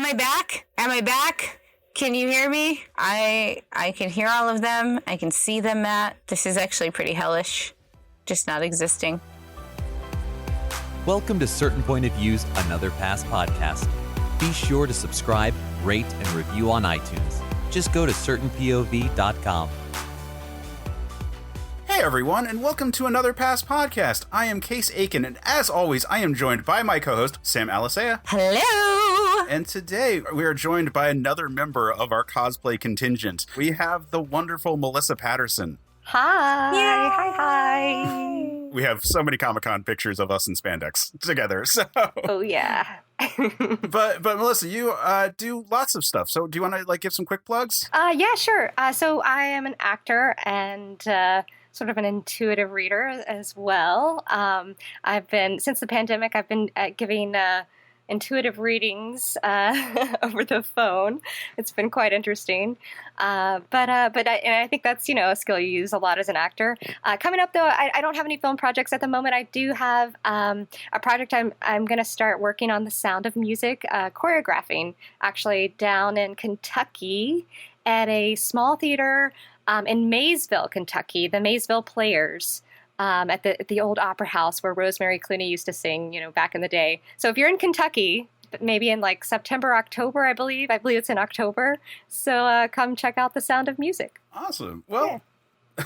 Am I back? Am I back? Can you hear me? I can hear all of them. I can see them, Matt. This is actually pretty hellish. Just not existing. Welcome to Certain Point of View's Another Pass podcast. Be sure to subscribe, rate, and review on iTunes. Just go to certainpov.com. Hey everyone, and welcome to Another Pass podcast. I am Case Aiken, and as always, I am joined by my co-host, Sam Alisea. Hello! And today, we are joined by another member of our cosplay contingent. We have the wonderful Melissa Patterson. Hi! Yay! Hi! We have so many Comic-Con pictures of us in spandex together, so... Oh, yeah. But Melissa, you do lots of stuff, so do you want to, give some quick plugs? Yeah, sure. So I am an actor and sort of an intuitive reader as well. Since the pandemic, I've been giving intuitive readings over the phone. It's been quite interesting. But I think that's, a skill you use a lot as an actor. Coming up, though, I don't have any film projects at the moment. I do have a project I'm going to start working on, The Sound of Music, choreographing, actually, down in Kentucky at a small theater in Maysville, Kentucky, the Maysville Players. At the old opera house where Rosemary Clooney used to sing, back in the day. So if you're in Kentucky, maybe in September, October, I believe it's in October. So come check out The Sound of Music. Awesome. Well, yeah.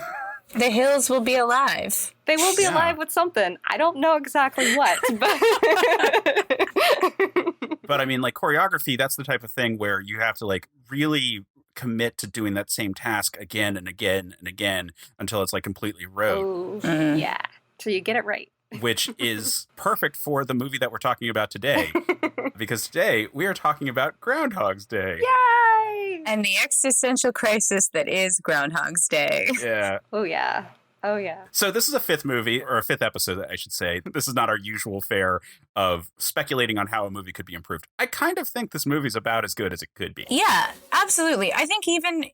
The hills will be alive. They will be alive with something. I don't know exactly what, but... But I mean, choreography, that's the type of thing where you have to really commit to doing that same task again and again and again until it's completely rote. Oh, yeah. So you get it right. Which is perfect for the movie that we're talking about today. Because today we are talking about Groundhog's Day. Yay! And the existential crisis that is Groundhog's Day. Yeah. Oh, yeah. Oh, yeah. So this is a fifth movie, or a fifth episode, I should say. This is not our usual fare of speculating on how a movie could be improved. I kind of think this movie's about as good as it could be. Yeah, absolutely. I think even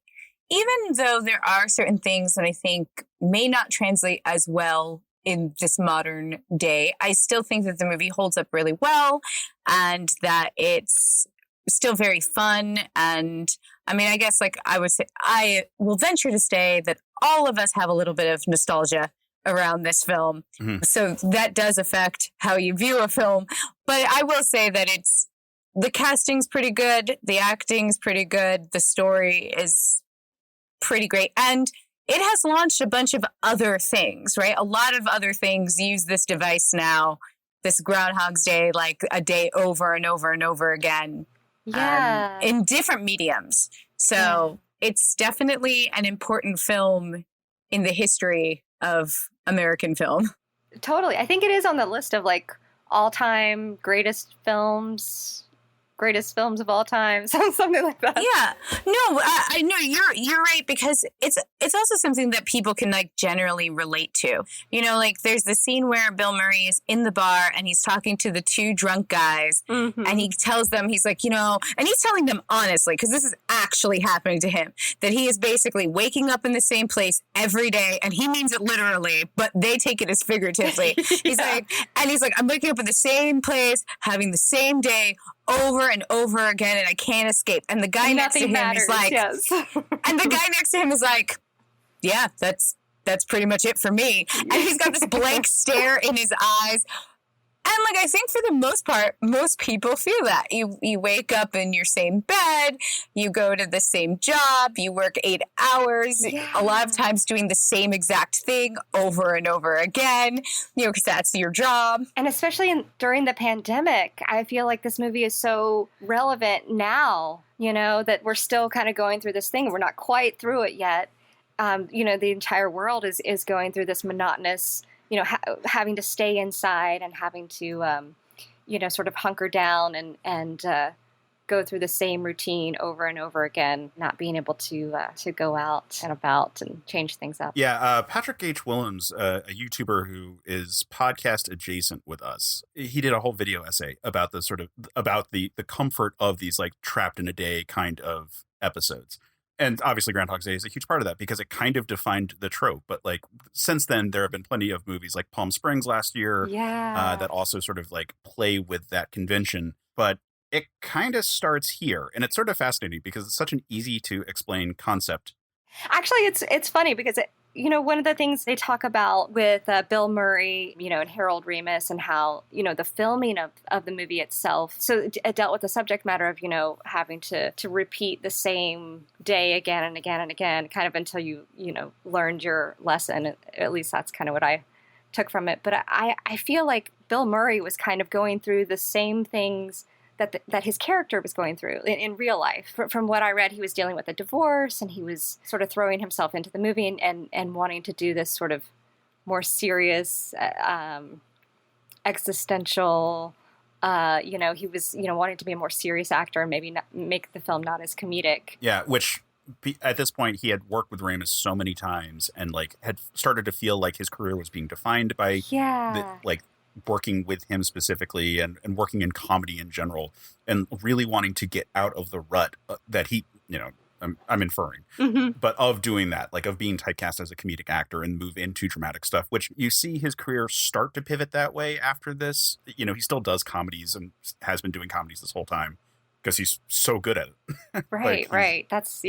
though there are certain things that I think may not translate as well in this modern day, I still think that the movie holds up really well and that it's still very fun. And I mean, I guess I would say, I will venture to say that all of us have a little bit of nostalgia around this film. Mm-hmm. So that does affect how you view a film. But I will say that the casting's pretty good. The acting's pretty good. The story is pretty great. And it has launched a bunch of other things, right? A lot of other things use this device now, this Groundhog's Day, a day over and over and over again. Yeah. In different mediums. So it's definitely an important film in the history of American film. Totally. I think it is on the list of all-time greatest films of all time, something like that. Yeah, no, I know you're right, because it's also something that people can generally relate to. There's the scene where Bill Murray is in the bar and he's talking to the two drunk guys, mm-hmm. and he tells them, he's and he's telling them honestly, because this is actually happening to him, that he is basically waking up in the same place every day, and he means it literally, but they take it as figuratively. Yeah. He's I'm waking up in the same place, having the same day over and over again, and I can't escape. And the guy next to him is yes. And the guy next to him is yeah, that's pretty much it for me. And he's got this blank stare in his eyes. And I think for the most part, most people feel that. You wake up in your same bed, you go to the same job, you work 8 hours, a lot of times doing the same exact thing over and over again, because that's your job. And especially during the pandemic, I feel like this movie is so relevant now, that we're still kind of going through this thing. We're not quite through it yet. The entire world is going through this monotonous, having to stay inside and having to, sort of hunker down and go through the same routine over and over again, not being able to go out and about and change things up. Yeah, Patrick H. Willems, a YouTuber who is podcast adjacent with us, he did a whole video essay about the comfort of these trapped in a day kind of episodes. And obviously Groundhog's Day is a huge part of that because it kind of defined the trope. But since then, there have been plenty of movies like Palm Springs last year that also sort of play with that convention. But it kind of starts here. And it's sort of fascinating because it's such an easy to explain concept. Actually, it's funny because one of the things they talk about with Bill Murray, and Harold Ramis, and how the filming of the movie itself. So it dealt with the subject matter of having to repeat the same day again and again and again, kind of until you learned your lesson. At least that's kind of what I took from it. But I feel like Bill Murray was kind of going through the same things that his character was going through in real life. From what I read, he was dealing with a divorce, and he was sort of throwing himself into the movie and wanting to do this sort of more serious, existential, he was, wanting to be a more serious actor and maybe not, make the film not as comedic. Yeah, which at this point he had worked with Ramis so many times and had started to feel like his career was being defined by working with him specifically and working in comedy in general, and really wanting to get out of the rut that he, I'm inferring, but of doing that, of being typecast as a comedic actor and move into dramatic stuff, which you see his career start to pivot that way after this. He still does comedies and has been doing comedies this whole time because he's so good at it. Right. That's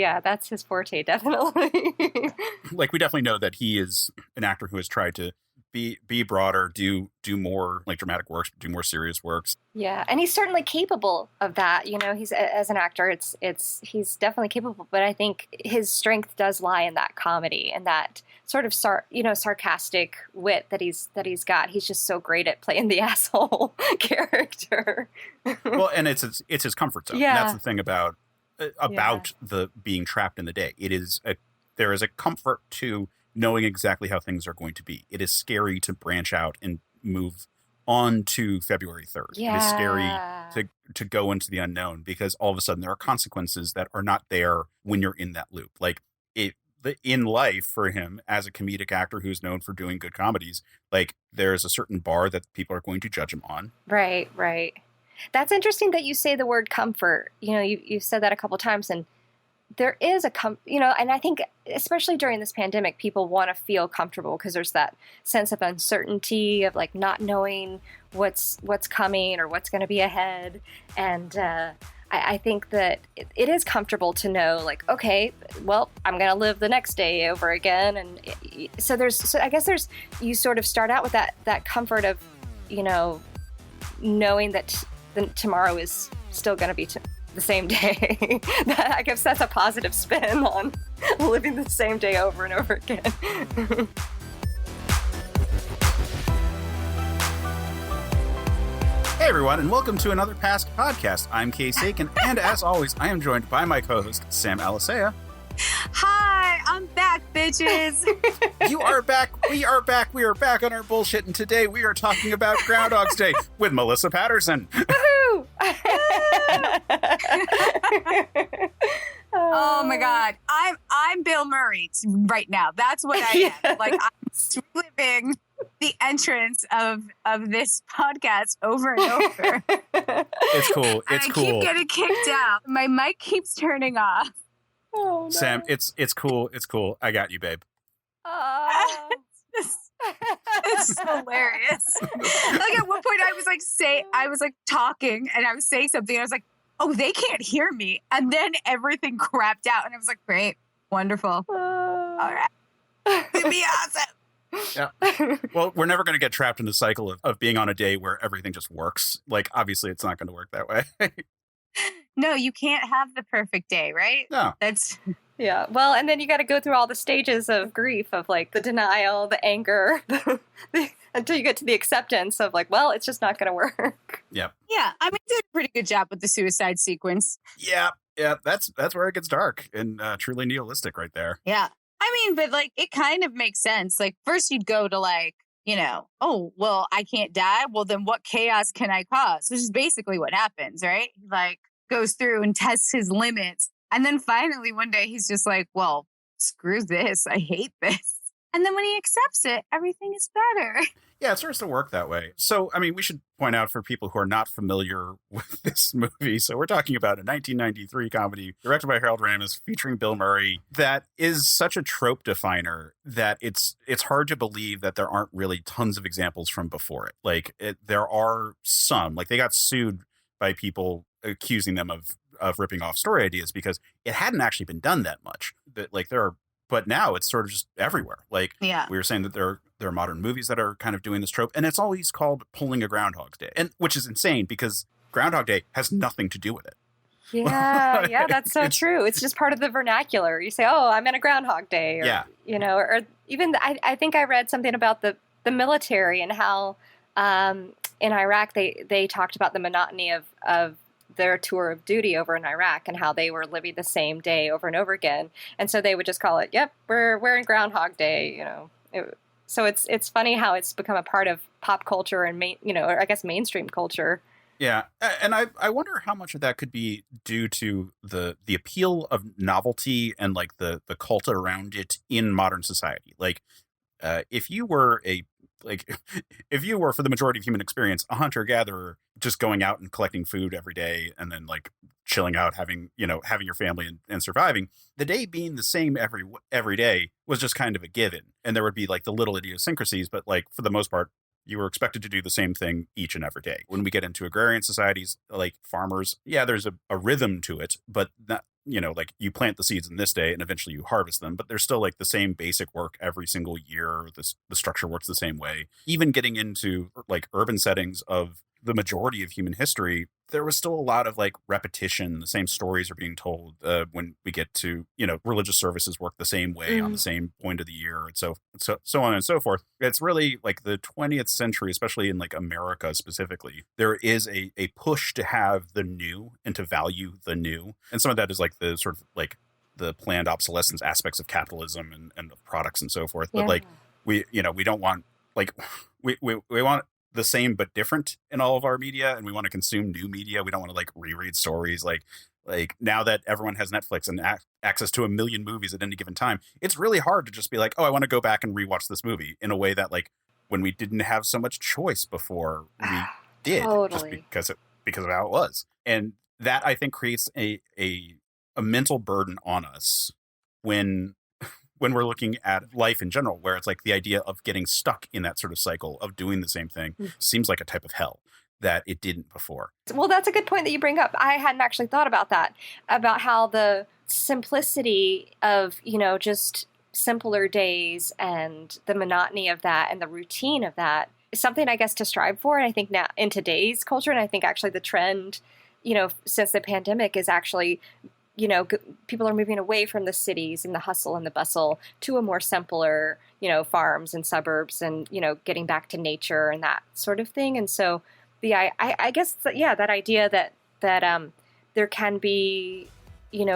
his forte, definitely. We definitely know that he is an actor who has tried to be broader, do more dramatic works, do more serious works. Yeah, and he's certainly capable of that. He's as an actor, he's definitely capable. But I think his strength does lie in that comedy and that sort of sarcastic wit that he's got. He's just so great at playing the asshole character. Well, and it's his comfort zone. Yeah. And that's the thing about the being trapped in the day. There is a comfort to knowing exactly how things are going to be. It is scary to branch out and move on to February 3rd. Yeah. It is scary to go into the unknown because all of a sudden there are consequences that are not there when you're in that loop. In life for him as a comedic actor who's known for doing good comedies, there's a certain bar that people are going to judge him on. Right. That's interesting that you say the word comfort. You've said that a couple times, and there is and I think especially during this pandemic, people want to feel comfortable because there's that sense of uncertainty of not knowing what's coming or what's going to be ahead. And I think that it is comfortable to know okay, well, I'm going to live the next day over again. And I guess you sort of start out with that comfort of, knowing that tomorrow is still going to be the same day. I guess that's a positive spin on living the same day over and over again. Hey everyone, and welcome to another Past Podcast. I'm Kay Sakin, and as always, I am joined by my co-host, Sam Alisea. Hi, I'm back, bitches. You are back. We are back. We are back on our bullshit, and today we are talking about Groundhog's Day with Melissa Patterson. Woohoo! Oh my God, I'm Bill Murray right now. That's what I am. I'm reliving the entrance of this podcast over and over. It's cool. I keep getting kicked out. My mic keeps turning off. Oh, no. Sam, it's cool. It's cool. I got you, babe. It's hilarious. At one point I was talking and I was saying something and I was like, oh, they can't hear me. And then everything crapped out and I was like, great, wonderful. All right. It'd be awesome. Yeah. Well, we're never going to get trapped in the cycle of being on a day where everything just works. Obviously it's not going to work that way. No, you can't have the perfect day, right? No. That's... Yeah. Well, and then you got to go through all the stages of grief of the denial, the anger, until you get to the acceptance of well, it's just not going to work. Yep. Yeah. I mean, did a pretty good job with the suicide sequence. Yeah. Yeah. That's where it gets dark and truly nihilistic right there. Yeah. I mean, but it kind of makes sense. First you'd go to oh, well, I can't die. Well, then what chaos can I cause? Which is basically what happens, right? Goes through and tests his limits. And then finally one day he's just well, screw this. I hate this. And then when he accepts it, everything is better. Yeah, it starts to work that way. So, I mean, we should point out for people who are not familiar with this movie. So we're talking about a 1993 comedy directed by Harold Ramis featuring Bill Murray that is such a trope definer that it's hard to believe that there aren't really tons of examples from before it. There are some, they got sued by people accusing them of ripping off story ideas because it hadn't actually been done that much. That like but now it's sort of just everywhere. Like Yeah. we were saying that there are modern movies that are kind of doing this trope, and it's always called pulling a Groundhog Day, and which is insane because Groundhog Day has nothing to do with it. Yeah, that's so true. It's just part of the vernacular. You say, "Oh, I'm in a Groundhog Day," or, Yeah. Or even I think I read something about the military and how in Iraq they talked about the monotony of their tour of duty over in Iraq and how they were living the same day over and over again, and so they would just call it, "Yep, we're in Groundhog Day," So it's funny how it's become a part of pop culture and or I guess mainstream culture. Yeah, and I wonder how much of that could be due to the appeal of novelty and like the cult around it in modern society. Like, if you were for the majority of human experience a hunter gatherer, just going out and collecting food every day and then like chilling out, having your family and surviving, the day being the same every day was just kind of a given, and there would be like the little idiosyncrasies, but like for the most part, you were expected to do the same thing each and every day. When we get into agrarian societies, like farmers, yeah, there's a rhythm to it, but not, like you plant the seeds in this day and eventually you harvest them, but there's still like the same basic work every single year. The structure works the same way. Even getting into like urban settings of the majority of human history, there was still a lot of like repetition. The same stories are being told. When we get to, religious services work the same way on the same point of the year, and so on and so forth. It's really like the 20th century, especially in like America specifically, there is a push to have the new and to value the new. And some of that is like the sort of like the planned obsolescence aspects of capitalism and of products and so forth. But like we don't want like we want the same but different in all of our media, and we want to consume new media. We don't want to like reread stories. Like now that everyone has Netflix and access to a million movies at any given time, it's really hard to just be like, oh, I want to go back and rewatch this movie in a way that like when we didn't have so much choice before, we did. Totally. Just because of how it was. And that I think creates a mental burden on us when we're looking at life in general, where it's like the idea of getting stuck in that sort of cycle of doing the same thing seems like a type of hell that it didn't before. Well, that's a good point that you bring up. I hadn't actually thought about that, about how the simplicity of, just simpler days and the monotony of that and the routine of that is something, I guess, to strive for. And I think now in today's culture, and I think actually the trend, since the pandemic is actually people are moving away from the cities and the hustle and the bustle to a more simpler, farms and suburbs and, getting back to nature and that sort of thing. And so I guess, that idea that there can be,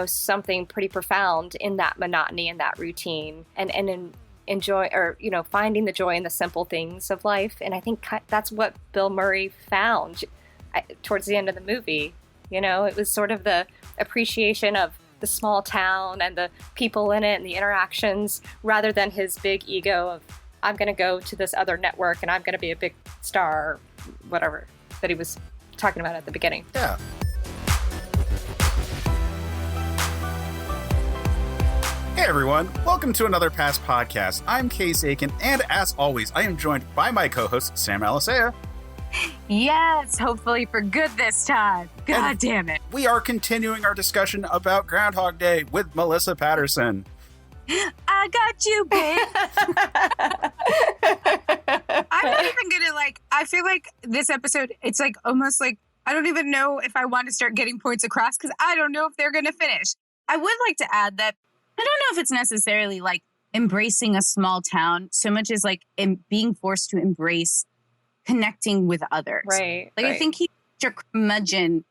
something pretty profound in that monotony and that routine and in enjoy or, finding the joy in the simple things of life. And I think that's what Bill Murray found towards the end of the movie. It was sort of the appreciation of the small town and the people in it and the interactions, rather than his big ego of, I'm going to go to this other network and I'm going to be a big star, whatever, that he was talking about at the beginning. Yeah. Hey everyone, welcome to another Past Podcast. I'm Case Aiken, and as always, I am joined by my co-host, Sam Alisea. Yes, hopefully for good this time. God damn it. We are continuing our discussion about Groundhog Day with Melissa Patterson. I got you, babe. I'm not even gonna I feel like this episode, it's like almost like, I don't even know if I want to start getting points across because I don't know if they're gonna finish. I would like to add that I don't know if it's necessarily like embracing a small town so much as like being forced to embrace connecting with others. Right. I think he's such a curmudgeon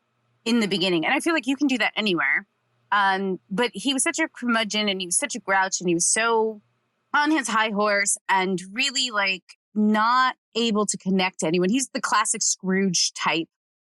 in the beginning. And I feel like you can do that anywhere. But he was such a curmudgeon and he was such a grouch and he was so on his high horse and really like not able to connect to anyone. He's the classic Scrooge type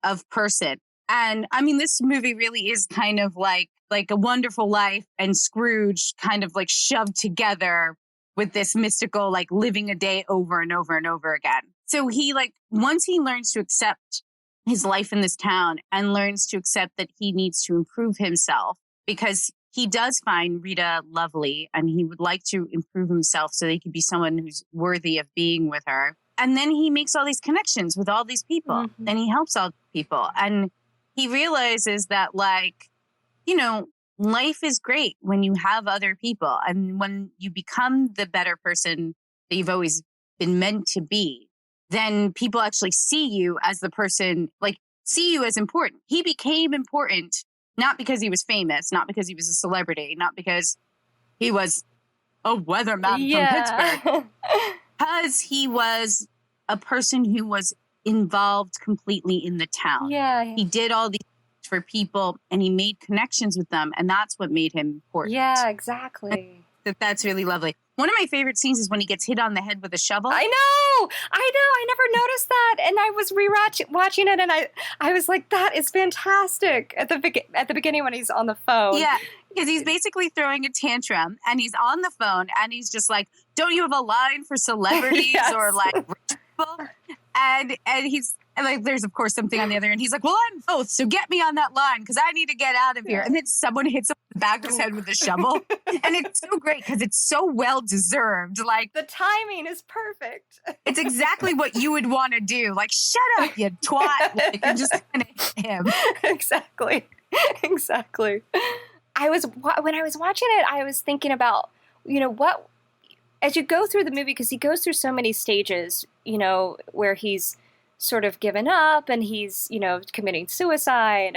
of person. And I mean, this movie really is kind of like A Wonderful Life and Scrooge kind of like shoved together with this mystical, like living a day over and over and over again. So he once he learns to accept his life in this town and learns to accept that he needs to improve himself because he does find Rita lovely and he would like to improve himself so that he could be someone who's worthy of being with her. And then he makes all these connections with all these people and he helps all these people. And he realizes that, like, you know, life is great when you have other people. And when you become the better person that you've always been meant to be, then people actually see you as the person, like, see you as important. He became important, not because he was famous, not because he was a celebrity, not because he was a weatherman from Pittsburgh, because he was a person who was involved completely in the town. Yeah. He did all these things for people and he made connections with them, and that's what made him important. Yeah, exactly. That's really lovely. One of my favorite scenes is when he gets hit on the head with a shovel. I know. I never noticed that, and I was watching it, and I was like, that is fantastic at the beginning when he's on the phone. Yeah, because he's basically throwing a tantrum, and he's on the phone, and he's just like, "Don't you have a line for celebrities Yes. or like rich people?" And he's. And like, there's of course something on the other end. He's like, "Well, I'm both, so get me on that line because I need to get out of here." And then someone hits him in the back of his head with a shovel, and it's so great because it's so well deserved. Like, the timing is perfect. it's exactly what you would want to do. Like, shut up, you twat! Like, and just kind of hit him. Exactly. When I was watching it, I was thinking about, what as you go through the movie, because he goes through so many stages, where he's sort of given up and he's, committing suicide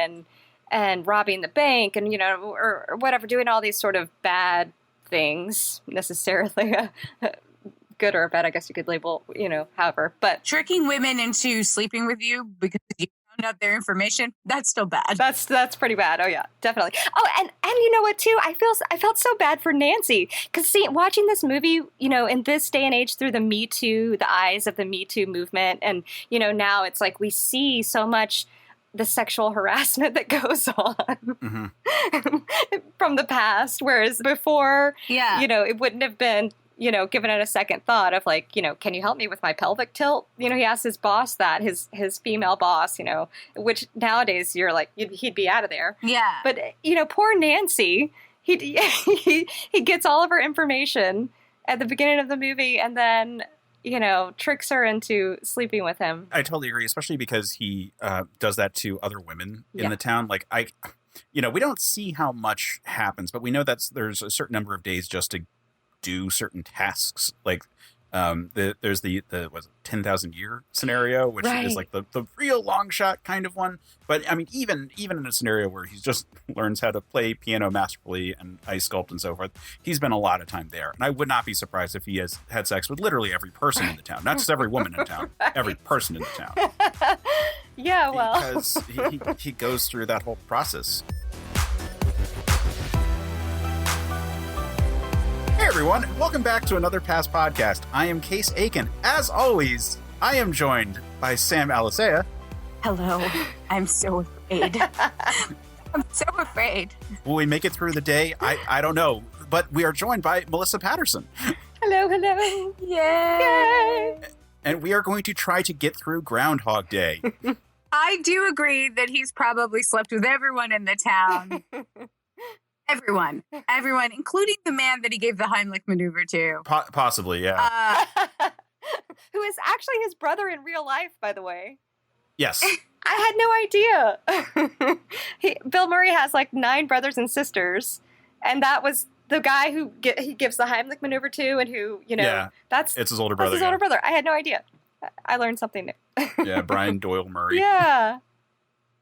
and robbing the bank and, or whatever, doing all these sort of bad things, necessarily good or bad, I guess you could label, however, but Tricking women into sleeping with you because you found out their information, that's still bad. that's pretty bad. Oh yeah, definitely. Oh, and you know what too? I felt so bad for Nancy because watching this movie, in this day and age through the eyes of the Me Too movement, and now it's like we see so much the sexual harassment that goes on from the past, whereas before, it wouldn't have been. Given it a second thought of like, can you help me with my pelvic tilt? He asked his boss that, his female boss, which nowadays you're like, he'd be out of there. Yeah. But, poor Nancy, he gets all of her information at the beginning of the movie and then, tricks her into sleeping with him. I totally agree, especially because he does that to other women in the town. Like, we don't see how much happens, but we know that there's a certain number of days just to do certain tasks. Like there's the 10,000 year scenario, which is like the real long shot kind of one. But I mean, even in a scenario where he just learns how to play piano masterfully and ice sculpt and so forth, he spent a lot of time there. And I would not be surprised if he has had sex with literally every person in the town, not just every woman in town, every person in the town. Yeah, well, because he goes through that whole process. Hey everyone, welcome back to another Past Podcast. I am Case Aiken. As always, I am joined by Sam Alisea. Hello. I'm so afraid. I'm so afraid. Will we make it through the day? I don't know. But we are joined by Melissa Patterson. Hello. Yay. And we are going to try to get through Groundhog Day. I do agree that he's probably slept with everyone in the town. Everyone, including the man that he gave the Heimlich maneuver to. Possibly, yeah. Who is actually his brother in real life, by the way. Yes. I had no idea. Bill Murray has like 9 brothers and sisters, and that was the guy who he gives the Heimlich maneuver to, and who, it's his older brother. That's his older brother. I had no idea. I learned something new. Yeah, Brian Doyle Murray. Yeah.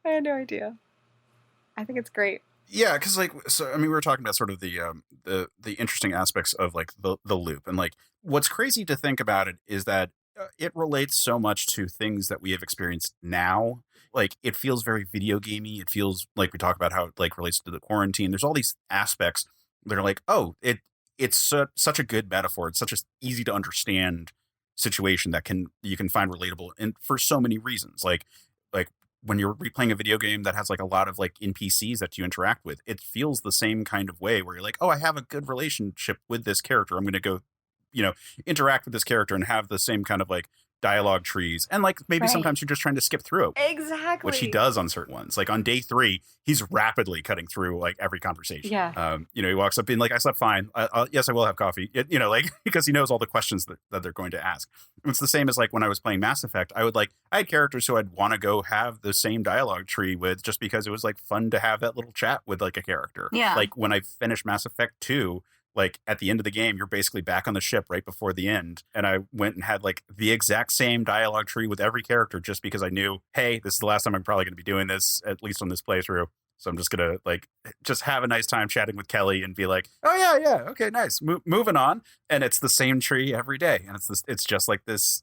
I had no idea. I think it's great. Yeah, because we were talking about sort of the interesting aspects of like the loop, and like what's crazy to think about it is that it relates so much to things that we have experienced now. Like it feels very video gamey. It feels like we talk about how it like relates to the quarantine. There's all these aspects that are like, oh, it's such a good metaphor. It's such an easy to understand situation that you can find relatable, and for so many reasons, like when you're replaying a video game that has like a lot of like NPCs that you interact with, it feels the same kind of way where you're like, oh, I have a good relationship with this character. I'm going to go, interact with this character and have the same kind of like dialogue trees, and like maybe Right. sometimes you're just trying to skip through it, Exactly. which he does on certain ones. Like on day 3, he's rapidly cutting through like every conversation. Yeah. He walks up being like, I slept fine. Yes, I will have coffee. Like because he knows all the questions that they're going to ask. It's the same as like when I was playing Mass Effect. I had characters who I'd want to go have the same dialogue tree with just because it was like fun to have that little chat with like a character. Yeah. Like when I finished Mass Effect 2, like at the end of the game, you're basically back on the ship right before the end. And I went and had like the exact same dialogue tree with every character just because I knew, hey, this is the last time I'm probably going to be doing this, at least on this playthrough. So I'm just going to like just have a nice time chatting with Kelly and be like, oh yeah. Okay, nice. Moving on. And it's the same tree every day. And it's just like this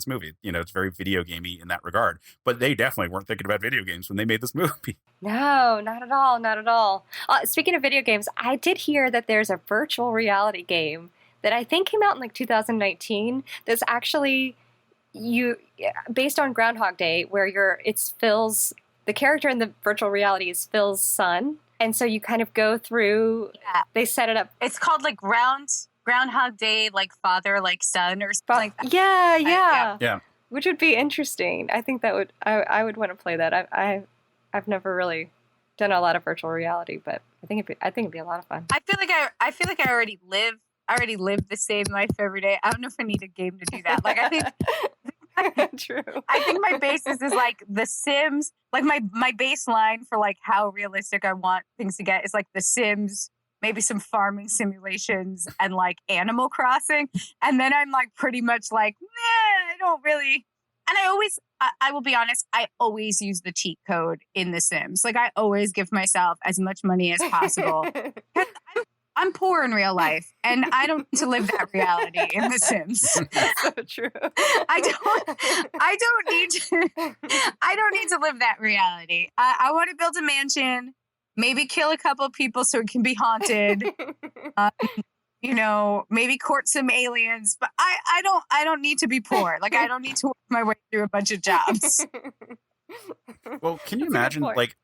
movie. It's very video gamey in that regard. But they definitely weren't thinking about video games when they made this movie. No, not at all. Not at all. Speaking of video games, I did hear that there's a virtual reality game that I think came out in like 2019 that's actually based on Groundhog Day, where it's Phil's, the character in the virtual reality is Phil's son. And so you kind of go through, they set it up. It's called like Groundhog Day, like father, like son, or something like that. Yeah. Yeah. Which would be interesting. I think that I would want to play that. I've never really done a lot of virtual reality, but I think it'd be a lot of fun. I feel like I already live the same life every day. I don't know if I need a game to do that. Like I think True. I think my basis is like The Sims. Like my baseline for like how realistic I want things to get is like The Sims, maybe some farming simulations, and like Animal Crossing. And then I'm like pretty much like, I don't really. And I will be honest, I always use the cheat code in The Sims. Like I always give myself as much money as possible. I'm poor in real life, and I don't need to live that reality in The Sims. So true. I don't need to live that reality. I want to build a mansion, maybe kill a couple of people so it can be haunted. Maybe court some aliens, but I don't need to be poor. Like I don't need to work my way through a bunch of jobs. Well, can you imagine like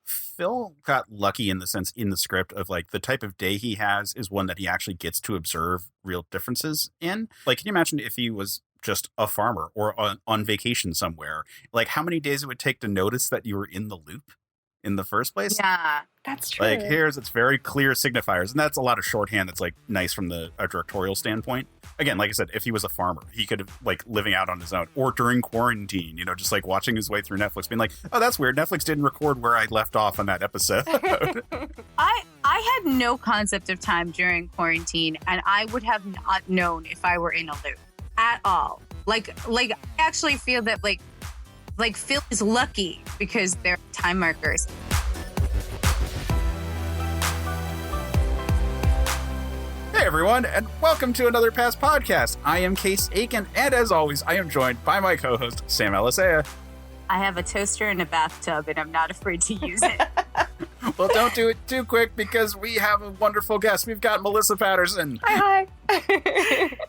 Phil got lucky in the sense in the script of like the type of day he has is one that he actually gets to observe real differences in. Like, can you imagine if he was just a farmer or on vacation somewhere, like how many days it would take to notice that you were in the loop in the first place? Yeah, that's true. Like it's very clear signifiers, and that's a lot of shorthand that's like nice from a directorial standpoint. Again, like I said, if he was a farmer, he could have like living out on his own or during quarantine, just like watching his way through Netflix being like, oh, that's weird. Netflix didn't record where I left off on that episode. I had no concept of time during quarantine, and I would have not known if I were in a loop at all. Like I actually feel that like Phil is lucky because there are time markers. Hey everyone, and welcome to another Past Podcast. I am Case Aiken, and as always, I am joined by my co-host, Sam Alisea. I have a toaster and a bathtub, and I'm not afraid to use it. Well, don't do it too quick because we have a wonderful guest. We've got Melissa Patterson. Hi.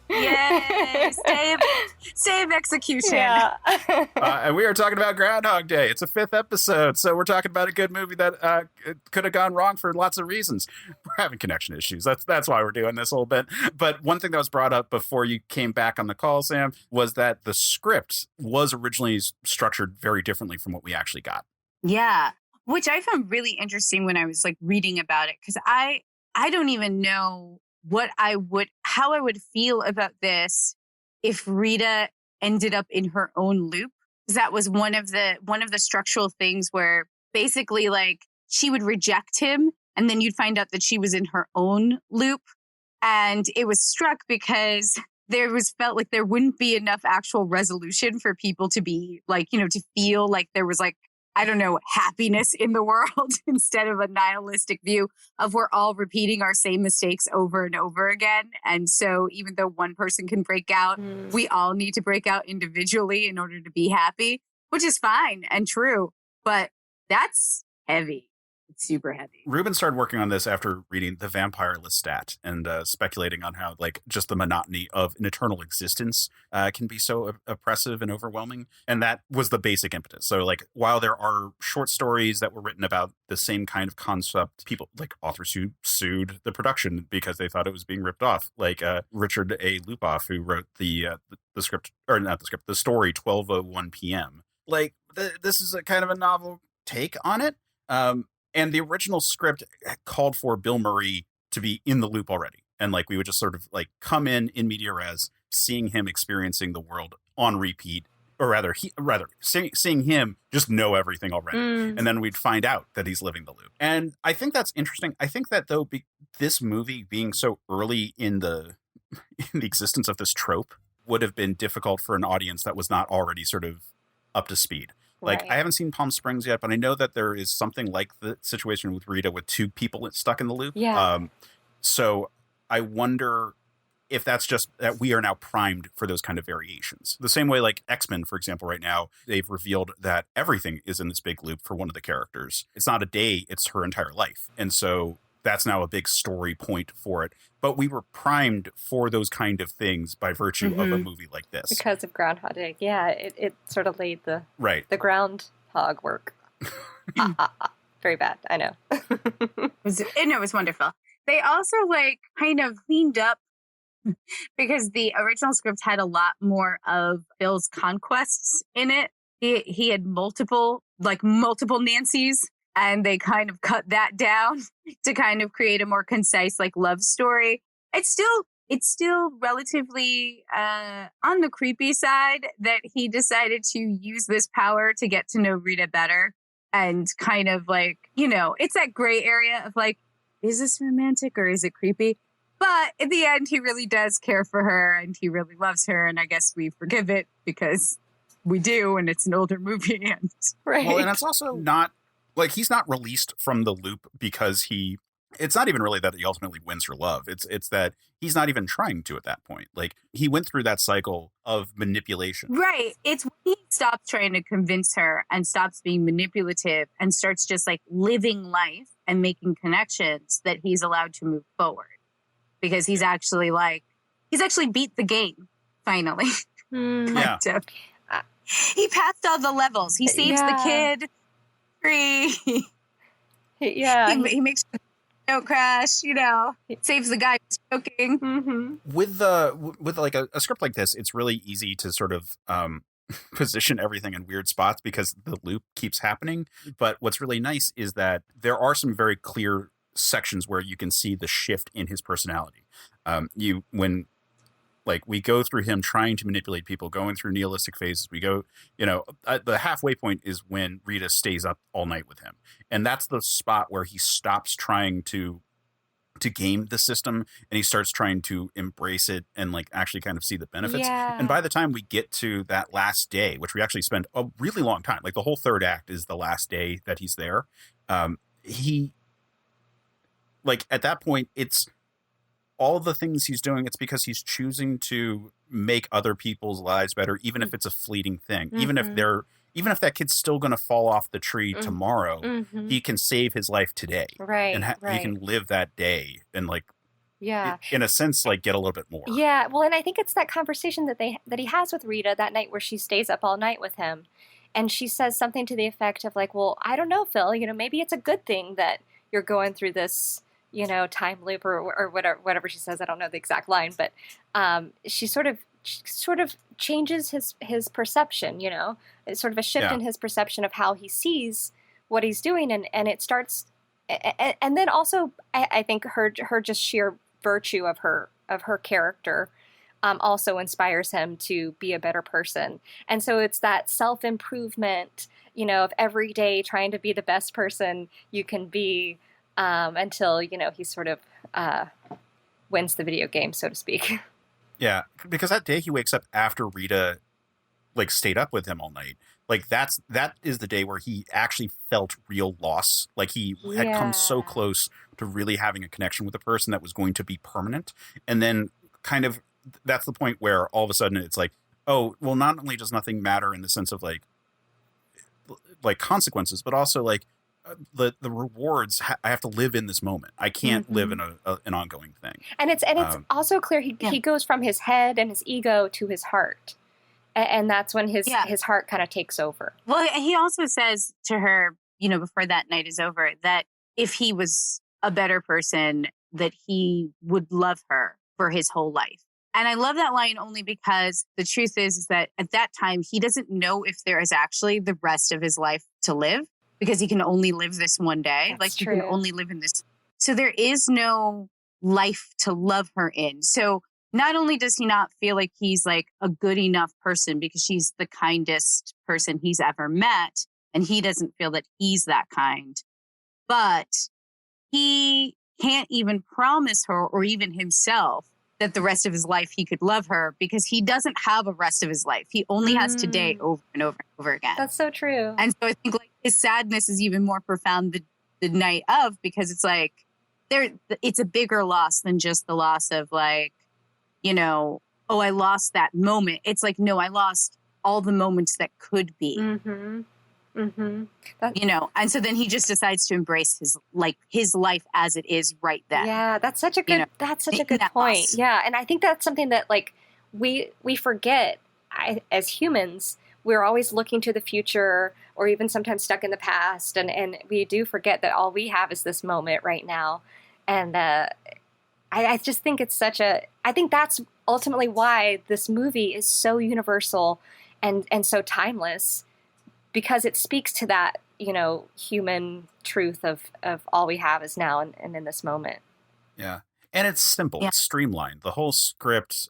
Yay! Save execution. Yeah. And we are talking about Groundhog Day. It's a 5th episode, so we're talking about a good movie that could have gone wrong for lots of reasons. We're having connection issues. That's why we're doing this a little bit. But one thing that was brought up before you came back on the call, Sam, was that the script was originally structured very differently from what we actually got. Yeah. Which I found really interesting when I was like reading about it, because I don't even know how I would feel about this if Rita ended up in her own loop. Because that was one of the structural things where basically like she would reject him, and then you'd find out that she was in her own loop. And it was struck because felt like there wouldn't be enough actual resolution for people to be like, to feel like there was like, I don't know, happiness in the world instead of a nihilistic view of we're all repeating our same mistakes over and over again. And so even though one person can break out, we all need to break out individually in order to be happy, which is fine and true. But that's heavy. It's super heavy. Ruben started working on this after reading The Vampire Lestat and speculating on how like just the monotony of an eternal existence can be so oppressive and overwhelming. And that was the basic impetus. So like while there are short stories that were written about the same kind of concept, people like authors who sued the production because they thought it was being ripped off, like Richard A. Lupoff, who wrote the script, or not the script, the story 12:01 p.m. Like this is a kind of a novel take on it. And the original script called for Bill Murray to be in the loop already. And like we would just sort of like come in media res, seeing him experiencing the world on repeat, or rather seeing him just know everything already. And then we'd find out that he's living the loop. And I think that's interesting. I think that though, this movie being so early in the existence of this trope would have been difficult for an audience that was not already sort of up to speed. Like, I haven't seen Palm Springs yet, but I know that there is something like the situation with Rita with two people stuck in the loop. Yeah. So I wonder if that's just that we are now primed for those kind of variations. The same way like X-Men, for example, right now, they've revealed that everything is in this big loop for one of the characters. It's not a day, it's her entire life. And so that's now a big story point for it. But we were primed for those kind of things by virtue of a movie like this. Because of Groundhog Day. Yeah, it sort of laid the Groundhog work. Very bad, I know. It was wonderful. They also like kind of cleaned up because the original script had a lot more of Bill's conquests in it. He had multiple Nancys. And they kind of cut that down to kind of create a more concise like love story. It's still relatively on the creepy side that he decided to use this power to get to know Rita better and kind of like, it's that gray area of like, is this romantic or is it creepy? But in the end, he really does care for her and he really loves her. And I guess we forgive it because we do. And it's an older movie. And right. Well, and it's also not, like, he's not released from the loop because it's not even really that he ultimately wins her love. It's that he's not even trying to at that point. Like, he went through that cycle of manipulation. Right. It's when he stops trying to convince her and stops being manipulative and starts just like living life and making connections that he's allowed to move forward. Because he's actually beat the game, finally. Yeah. He passed all the levels. He saves the kid. Free. Yeah. He makes sure don't crash, saves the guy who's choking. Mm-hmm. With like a script like this, it's really easy to sort of position everything in weird spots because the loop keeps happening. But what's really nice is that there are some very clear sections where you can see the shift in his personality. We go through him trying to manipulate people, going through nihilistic phases. We go, the halfway point is when Rita stays up all night with him. And that's the spot where he stops trying to game the system and he starts trying to embrace it and like actually kind of see the benefits. Yeah. And by the time we get to that last day, which we actually spend a really long time, like the whole third act is the last day that he's there. He, like at that point, it's all the things he's doing, it's because he's choosing to make other people's lives better, even if it's a fleeting thing. Mm-hmm. Even if that kid's still going to fall off the tree tomorrow, he can save his life today. Right. And he can live that day and like, yeah, in a sense, like get a little bit more. Yeah. Well, and I think it's that conversation that he has with Rita that night where she stays up all night with him. And she says something to the effect of like, well, I don't know, Phil, maybe it's a good thing that you're going through this, time loop or whatever she says. I don't know the exact line, but she sort of changes his perception, It's sort of a shift in his perception of how he sees what he's doing. And it starts, and then also I think her just sheer virtue of her character also inspires him to be a better person. And so it's that self-improvement, of every day trying to be the best person you can be, until, he sort of wins the video game, so to speak. Yeah, because that day he wakes up after Rita like stayed up with him all night. Like that is the day where he actually felt real loss. Like he had come so close to really having a connection with a person that was going to be permanent. And then kind of that's the point where all of a sudden it's like, oh, well, not only does nothing matter in the sense of like consequences, but also like, the rewards. I have to live in this moment. I can't live in an ongoing thing. And it's also clear he goes from his head and his ego to his heart, and that's when his heart kind of takes over. Well, he also says to her, before that night is over, that if he was a better person, that he would love her for his whole life. And I love that line only because the truth is that at that time, he doesn't know if there is actually the rest of his life to live, because he can only live this one day. That's true. He can only live in this. So there is no life to love her in. So not only does he not feel like he's like a good enough person because she's the kindest person he's ever met, and he doesn't feel that he's that kind, but he can't even promise her or even himself that the rest of his life he could love her, because he doesn't have a rest of his life. He only has today over and over and over again. That's so true. And so I think like his sadness is even more profound the night of, because it's like it's a bigger loss than just the loss of like, oh, I lost that moment. It's like, no, I lost all the moments that could be. And so then he just decides to embrace his life as it is right then. Yeah, that's such a good point. Yeah, and I think that's something that like we forget as humans. We're always looking to the future, or even sometimes stuck in the past, and we do forget that all we have is this moment right now. And I just think it's I think that's ultimately why this movie is so universal and so timeless, because it speaks to that, human truth of all we have is now and in this moment. Yeah. And it's simple. Yeah. It's streamlined. The whole script,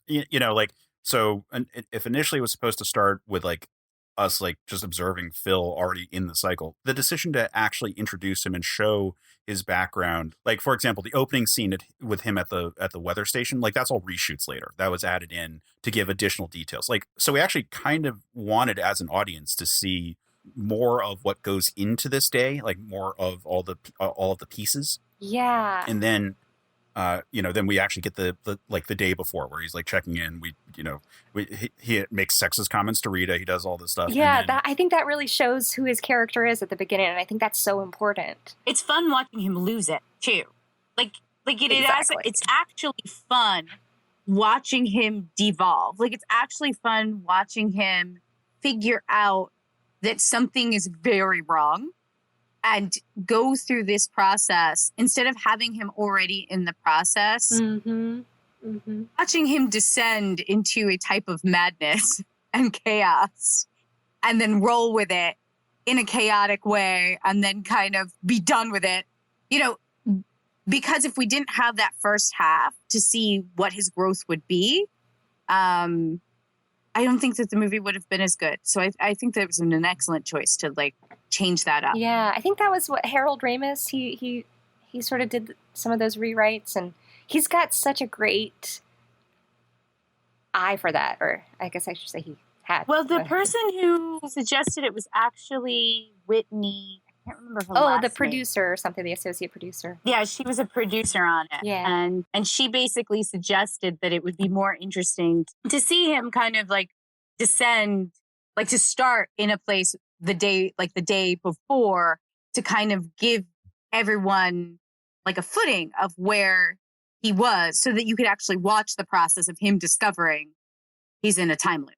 so if initially it was supposed to start with like us, like just observing Phil already in the cycle, the decision to actually introduce him and show his background, like, for example, the opening scene with him at the weather station, like that's all reshoots later. That was added in to give additional details. Like, so we actually kind of wanted as an audience to see more of what goes into this day, like more of all of the pieces. Yeah. And then then we actually get the day before where he's like checking in. He makes sexist comments to Rita. He does all this stuff. Yeah, I think that really shows who his character is at the beginning, and I think that's so important. It's fun watching him lose it too. It's actually fun watching him devolve. Like, it's actually fun watching him figure out that something is very wrong and go through this process instead of having him already in the process. Watching him descend into a type of madness and chaos and then roll with it in a chaotic way and then kind of be done with it. Because if we didn't have that first half to see what his growth would be, I don't think that the movie would have been as good. So I think that it was an excellent choice to like change that up. Yeah, I think that was what Harold Ramis, he sort of did some of those rewrites, and he's got such a great eye for that, or I guess I should say he had. Well, the person who suggested it was actually Whitney. I can't remember her last the name. producer or something, the associate producer. Yeah, she was a producer on it. Yeah. And she basically suggested that it would be more interesting to see him kind of like descend, like to start in a place the day before, to kind of give everyone like a footing of where he was, so that you could actually watch the process of him discovering he's in a time loop.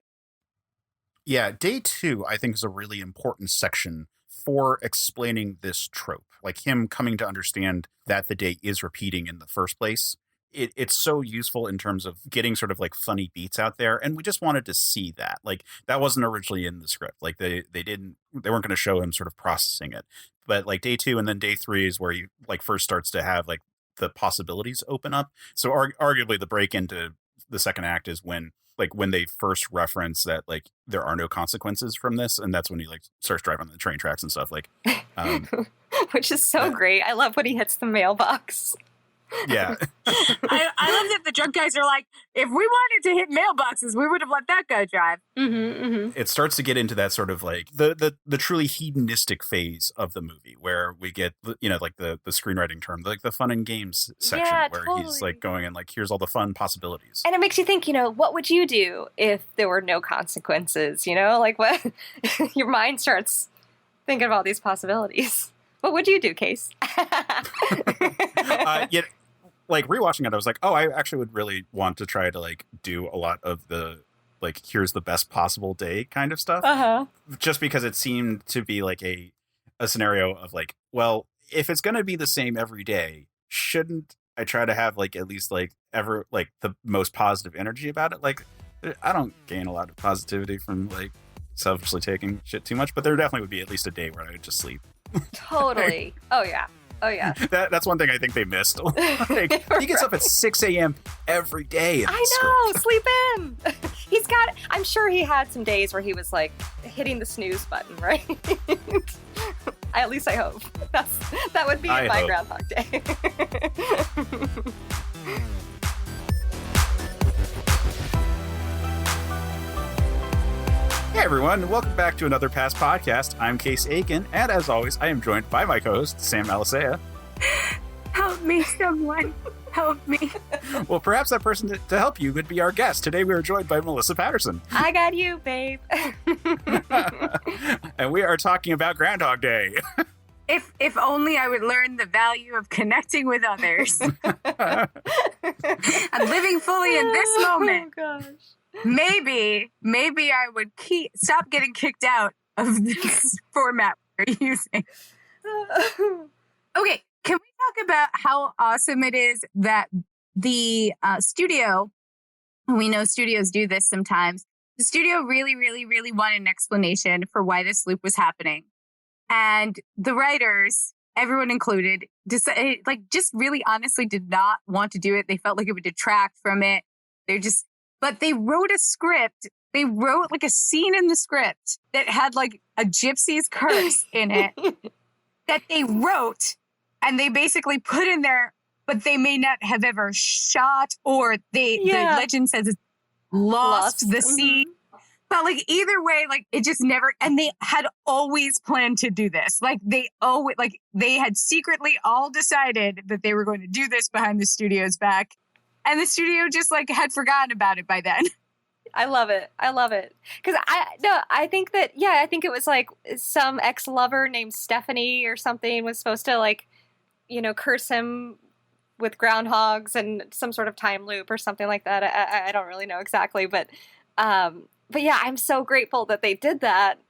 Yeah, day 2, I think, is a really important section for explaining this trope, like him coming to understand that the day is repeating in the first place. It's so useful in terms of getting sort of like funny beats out there. And we just wanted to see that. Like, that wasn't originally in the script. Like they weren't going to show him sort of processing it. But like day 2 and then day 3 is where he like first starts to have like the possibilities open up. So arguably the break into the second act is when they first reference that like there are no consequences from this, and that's when he like starts driving the train tracks and stuff, like which is so great. I love when he hits the mailbox. Yeah. I love that the drunk guys are like, if we wanted to hit mailboxes, we would have let that guy drive. It starts to get into that sort of like the truly hedonistic phase of the movie, where we get, like the screenwriting term, like the fun and games section, where he's like going and like, here's all the fun possibilities. And it makes you think, what would you do if there were no consequences? Like what your mind starts thinking of all these possibilities. What would you do, Case? Yeah, like rewatching it, I was like, oh, I actually would really want to try to like do a lot of the like, here's the best possible day kind of stuff. Just because it seemed to be like a scenario of like, well, if it's going to be the same every day, shouldn't I try to have like at least like ever like the most positive energy about it? Like, I don't gain a lot of positivity from like selfishly taking shit too much, but there definitely would be at least a day where I would just sleep. Totally. Oh yeah. That's one thing I think they missed. Like, he gets up at 6 a.m. every day. I know. Sleep in. I'm sure he had some days where he was like hitting the snooze button, right? At least I hope. That would be my Groundhog Day. Hey everyone, welcome back to another Past Podcast. I'm Case Aiken, and as always, I am joined by my co-host, Sam Alisea. Help me, someone. Help me. Well, perhaps that person to help you would be our guest. Today we are joined by Melissa Patterson. I got you, babe. And we are talking about Groundhog Day. If only I would learn the value of connecting with others. I'm living fully in this moment. Oh, gosh. Maybe I would stop getting kicked out of this format we're using. Okay, can we talk about how awesome it is that the studio, we know studios do this sometimes, the studio really, really, really wanted an explanation for why this loop was happening. And the writers, everyone included, just really honestly did not want to do it. They felt like it would detract from it. But they wrote a script. They wrote like a scene in the script that had like a gypsy's curse in it that they wrote and they basically put in there, but they may not have ever shot, or the legend says it's lost the scene. But like either way, like it just never, and they had always planned to do this. Like they had secretly all decided that they were going to do this behind the studio's back. And the studio just like had forgotten about it by then. I love it. Because I think it was like some ex-lover named Stephanie or something was supposed to like, curse him with groundhogs and some sort of time loop or something like that. I don't really know exactly, but yeah, I'm so grateful that they did that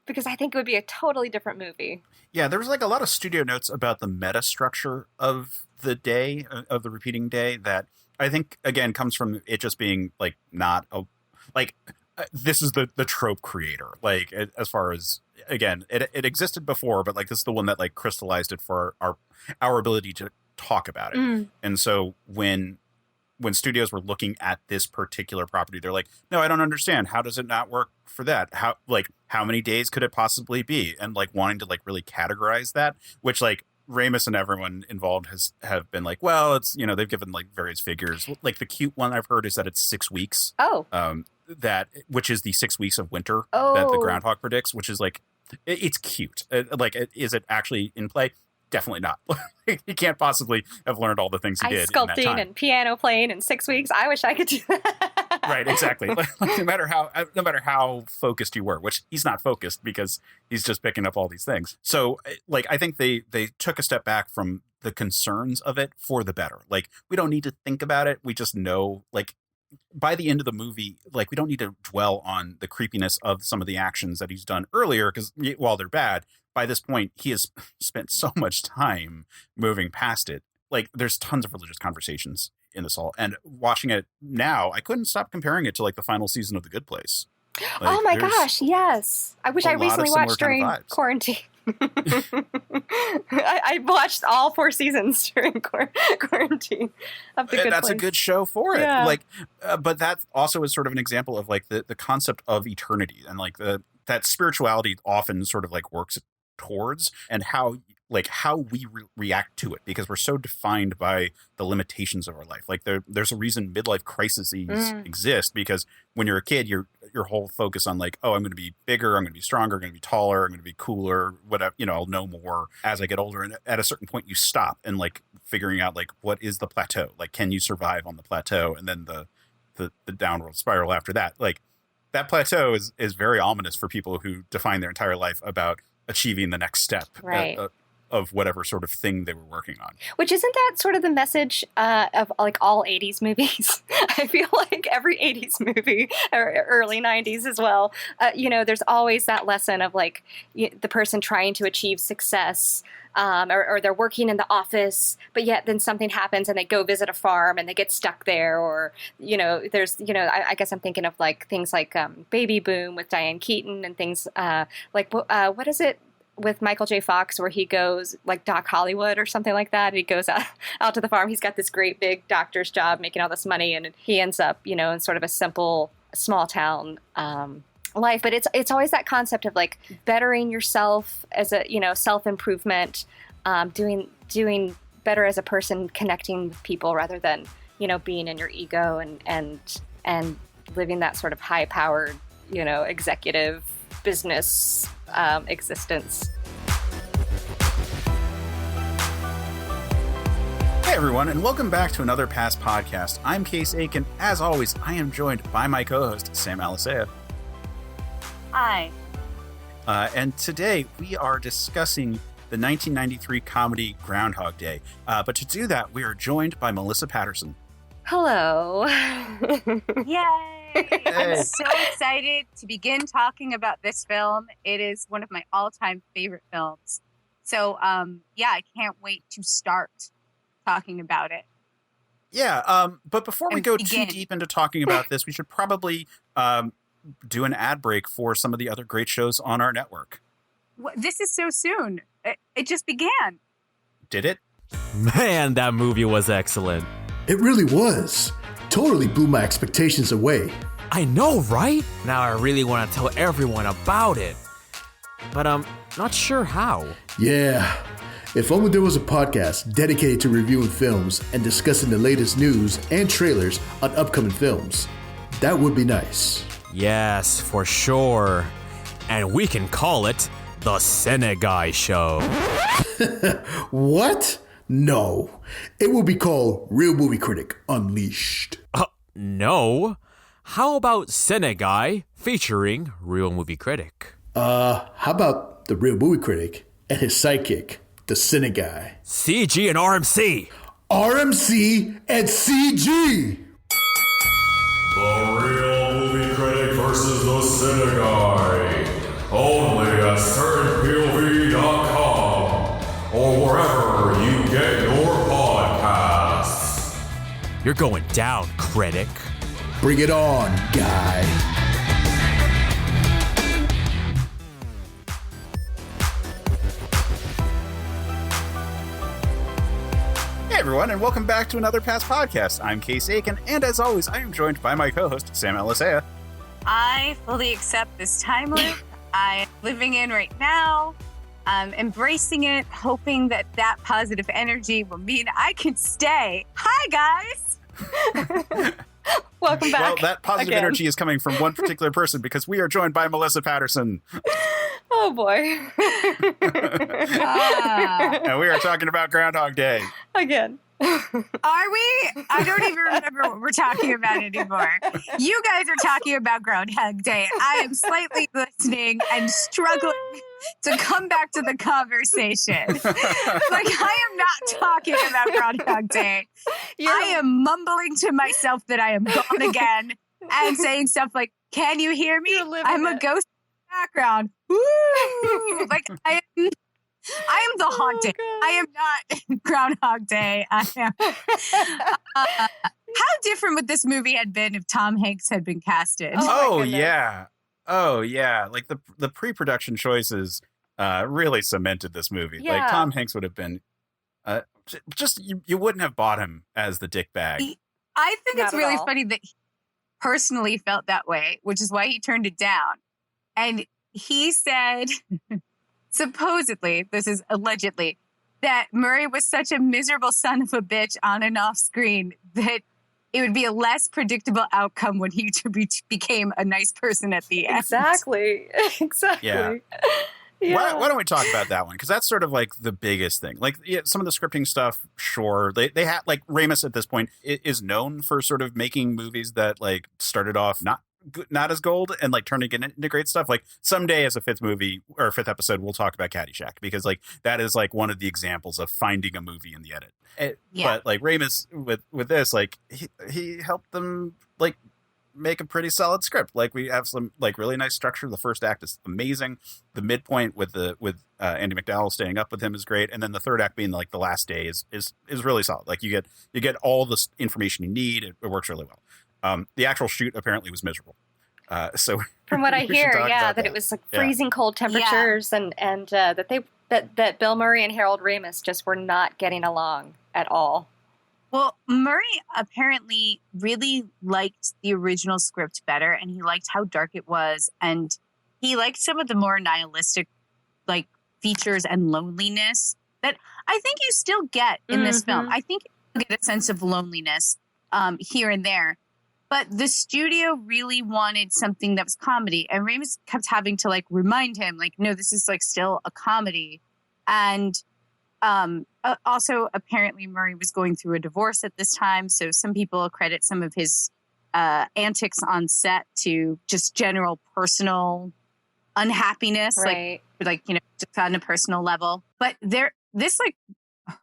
because I think it would be a totally different movie. Yeah, there was like a lot of studio notes about the meta structure of the day, of the repeating day, that I think, again, comes from it just being like not a like this is the trope creator. Like as far as, again, it existed before, but like this is the one that like crystallized it for our ability to talk about it. And so when studios were looking at this particular property, they're like, no, I don't understand. How does it not work for that? How many days could it possibly be? And like wanting to like really categorize that, which like Ramis and everyone involved have been like, well, it's, they've given like various figures. Like the cute one I've heard is that it's 6 weeks. Oh. Which is the 6 weeks of winter that the Groundhog predicts, which is like, it's cute. Is it actually in play? Definitely not. He can't possibly have learned all the things he did ice sculpting in that time. And piano playing in 6 weeks. I wish I could do that. Right, exactly. No matter how focused you were, which he's not focused because he's just picking up all these things. So, like, I think they took a step back from the concerns of it for the better. Like, we don't need to think about it. We just know, like, by the end of the movie, like, we don't need to dwell on the creepiness of some of the actions that he's done earlier, because while they're bad, by this point, he has spent so much time moving past it. Like, there's tons of religious conversations in this all. And watching it now, I couldn't stop comparing it to, like, the final season of The Good Place. Like, oh my gosh, yes. I wish I recently watched during quarantine. I watched all 4 seasons during quarantine of The Good Place. That's a good show for it. Yeah. Like, but that also is sort of an example of, like, the concept of eternity and, like, that spirituality often sort of, like, works towards, and how we react to it, because we're so defined by the limitations of our life. Like there's a reason midlife crises exist, because when you're a kid, your whole focus on like, oh, I'm going to be bigger, I'm going to be stronger, I'm going to be taller, I'm going to be cooler, whatever, I'll know more as I get older. And at a certain point you stop and like figuring out like, what is the plateau? Like, can you survive on the plateau? And then the downward spiral after that. Like, that plateau is very ominous for people who define their entire life about achieving the next step. Right. of whatever sort of thing they were working on. Which isn't that sort of the message of like all 80s movies? I feel like every 80s movie or early 90s as well, there's always that lesson of like the person trying to achieve success, or they're working in the office, but yet then something happens and they go visit a farm and they get stuck there, or there's I guess I'm thinking of like things like Baby Boom with Diane Keaton and things like what is it with Michael J. Fox where he goes like Doc Hollywood or something like that, and he goes out to the farm. He's got this great big doctor's job making all this money, and he ends up in sort of a simple small town life. But it's always that concept of like bettering yourself as a self-improvement, doing better as a person, connecting with people rather than being in your ego and living that sort of high-powered executive business existence. Hey everyone, and welcome back to another Past Podcast. I'm Case Aiken. As always, I am joined by my co-host, Sam Alisea. Hi. And today we are discussing the 1993 comedy Groundhog Day. But to do that, we are joined by Melissa Patterson. Hello. Yay! Hey. I'm so excited to begin talking about this film. It is one of my all-time favorite films. So, I can't wait to start talking about it. Yeah, but before we go begin. too deep into talking about this, we should probably do an ad break for some of the other great shows on our network. This is so soon. It just began. Did it? Man, that movie was excellent. It really was. Totally blew my expectations away. I know, right? Now I really want to tell everyone about it. But I'm not sure how. Yeah. If only there was a podcast dedicated to reviewing films and discussing the latest news and trailers on upcoming films. That would be nice. Yes, for sure. And we can call it the Cineguy Show. What? No. It will be called Real Movie Critic Unleashed. No. How about Cineguy featuring Real Movie Critic? How about the Real Movie Critic and his sidekick, the Cineguy? CG and RMC. RMC and CG! The Real Movie Critic versus the Cineguy. Only at CertainPOV.com or wherever you get your podcasts. You're going down, critic. Bring it on, guy. Hey everyone, and welcome back to another Past Podcast. I'm Case Aiken, and as always, I am joined by my co-host, Sam Alisea. I fully accept this time loop. I'm living in right now. I'm embracing it, hoping that positive energy will mean I can stay. Hi, guys. Welcome back. Well, that positive again. energy is coming from one particular person because we are joined by Melissa Patterson. Oh boy. And we are talking about Groundhog Day. Again. Are we? I don't even remember what we're talking about anymore. You guys are talking about Groundhog Day. I am slightly listening and struggling to come back to the conversation. Like, I am not talking about Groundhog Day. I am mumbling to myself that I am gone again and saying stuff like, "Can you hear me? I'm a ghost in the background." Woo! Like, I am the haunted. I am not Groundhog Day. I am. How different would this movie had been if Tom Hanks had been casted? Oh yeah. Like the pre-production choices really cemented this movie. Yeah. Like Tom Hanks would have been just you wouldn't have bought him as the dick bag. I think Not it's at really all. funny that he personally felt that way, which is why he turned it down. And he said, supposedly, this is allegedly, that Murray was such a miserable son of a bitch on and off screen that it would be a less predictable outcome when he became a nice person at the end. Exactly. Yeah. Yeah. Why don't we talk about that one? Because that's sort of like the biggest thing. Like some of the scripting stuff, sure. They had like Ramis at this point is known for sort of making movies that like started off not not as gold and like turning it into great stuff. Like someday as a fifth episode, we'll talk about Caddyshack, because like that is like one of the examples of finding a movie in the edit. But like Ramis with this, like he helped them like make a pretty solid script. Like we have some like really nice structure. The first act is amazing. The midpoint with Andy McDowell staying up with him is great, and then the third act being like the last day is really solid. Like you get all the information you need. It works really well. The actual shoot apparently was miserable. So from what I hear, that it was like freezing cold temperatures, and that Bill Murray and Harold Ramis just were not getting along at all. Well, Murray apparently really liked the original script better, and he liked how dark it was, and he liked some of the more nihilistic like features and loneliness that I think you still get in this film. I think you get a sense of loneliness here and there. But the studio really wanted something that was comedy, and Ramis kept having to like remind him, like, no, this is like still a comedy. And also, apparently, Murray was going through a divorce at this time, so some people credit some of his antics on set to just general personal unhappiness, right. like just on a personal level. But this like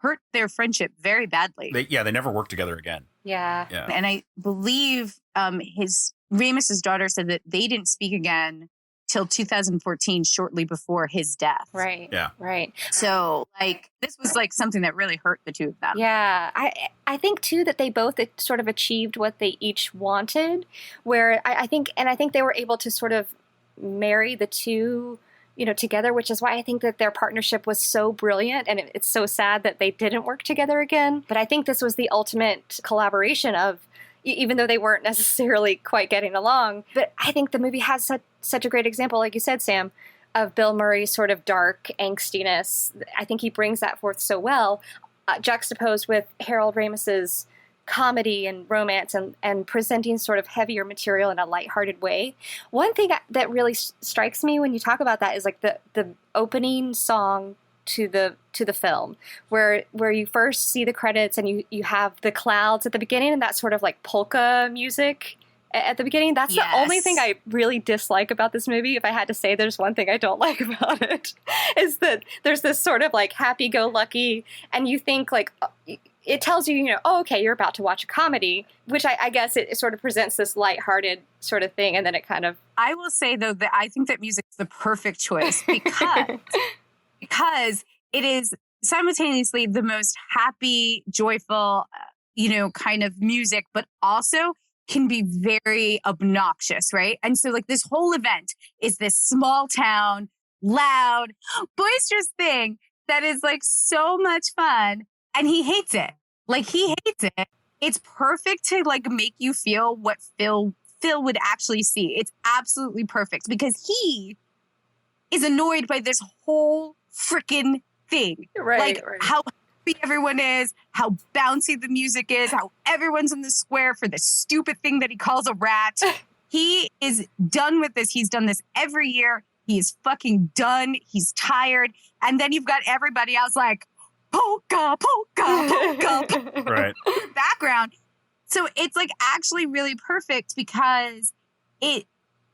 hurt their friendship very badly. They never worked together again. Yeah. And I believe Ramis's daughter said that they didn't speak again till 2014, shortly before his death. Right. Yeah. Right. So like this was like something that really hurt the two of them. Yeah. I think too that they both sort of achieved what they each wanted, where I think they were able to sort of marry the two together, which is why I think that their partnership was so brilliant, and it's so sad that they didn't work together again. But I think this was the ultimate collaboration of, even though they weren't necessarily quite getting along. But I think the movie has such a great example, like you said, Sam, of Bill Murray's sort of dark angstiness. I think he brings that forth so well, juxtaposed with Harold Ramis's comedy and romance and presenting sort of heavier material in a lighthearted way. One thing that really strikes me when you talk about that is like the opening song to the film, where you first see the credits and you have the clouds at the beginning and that sort of like polka music at the beginning. That's the only thing I really dislike about this movie. If I had to say there's one thing I don't like about it, is that there's this sort of like happy-go-lucky, and you think like, it tells you, oh, okay, you're about to watch a comedy, which I guess it sort of presents this lighthearted sort of thing, and then it kind of... I will say, though, that I think that music is the perfect choice because it is simultaneously the most happy, joyful, kind of music, but also can be very obnoxious, right? And so, like, this whole event is this small town, loud, boisterous thing that is, like, so much fun. And he hates it. Like, he hates it. It's perfect to, like, make you feel what Phil would actually see. It's absolutely perfect because he is annoyed by this whole freaking thing. Right. How happy everyone is, how bouncy the music is, how everyone's in the square for this stupid thing that he calls a rat. He is done with this. He's done this every year. He is fucking done. He's tired. And then you've got everybody else like, polka, polka, polka, polka. Right. Background. So it's like actually really perfect because and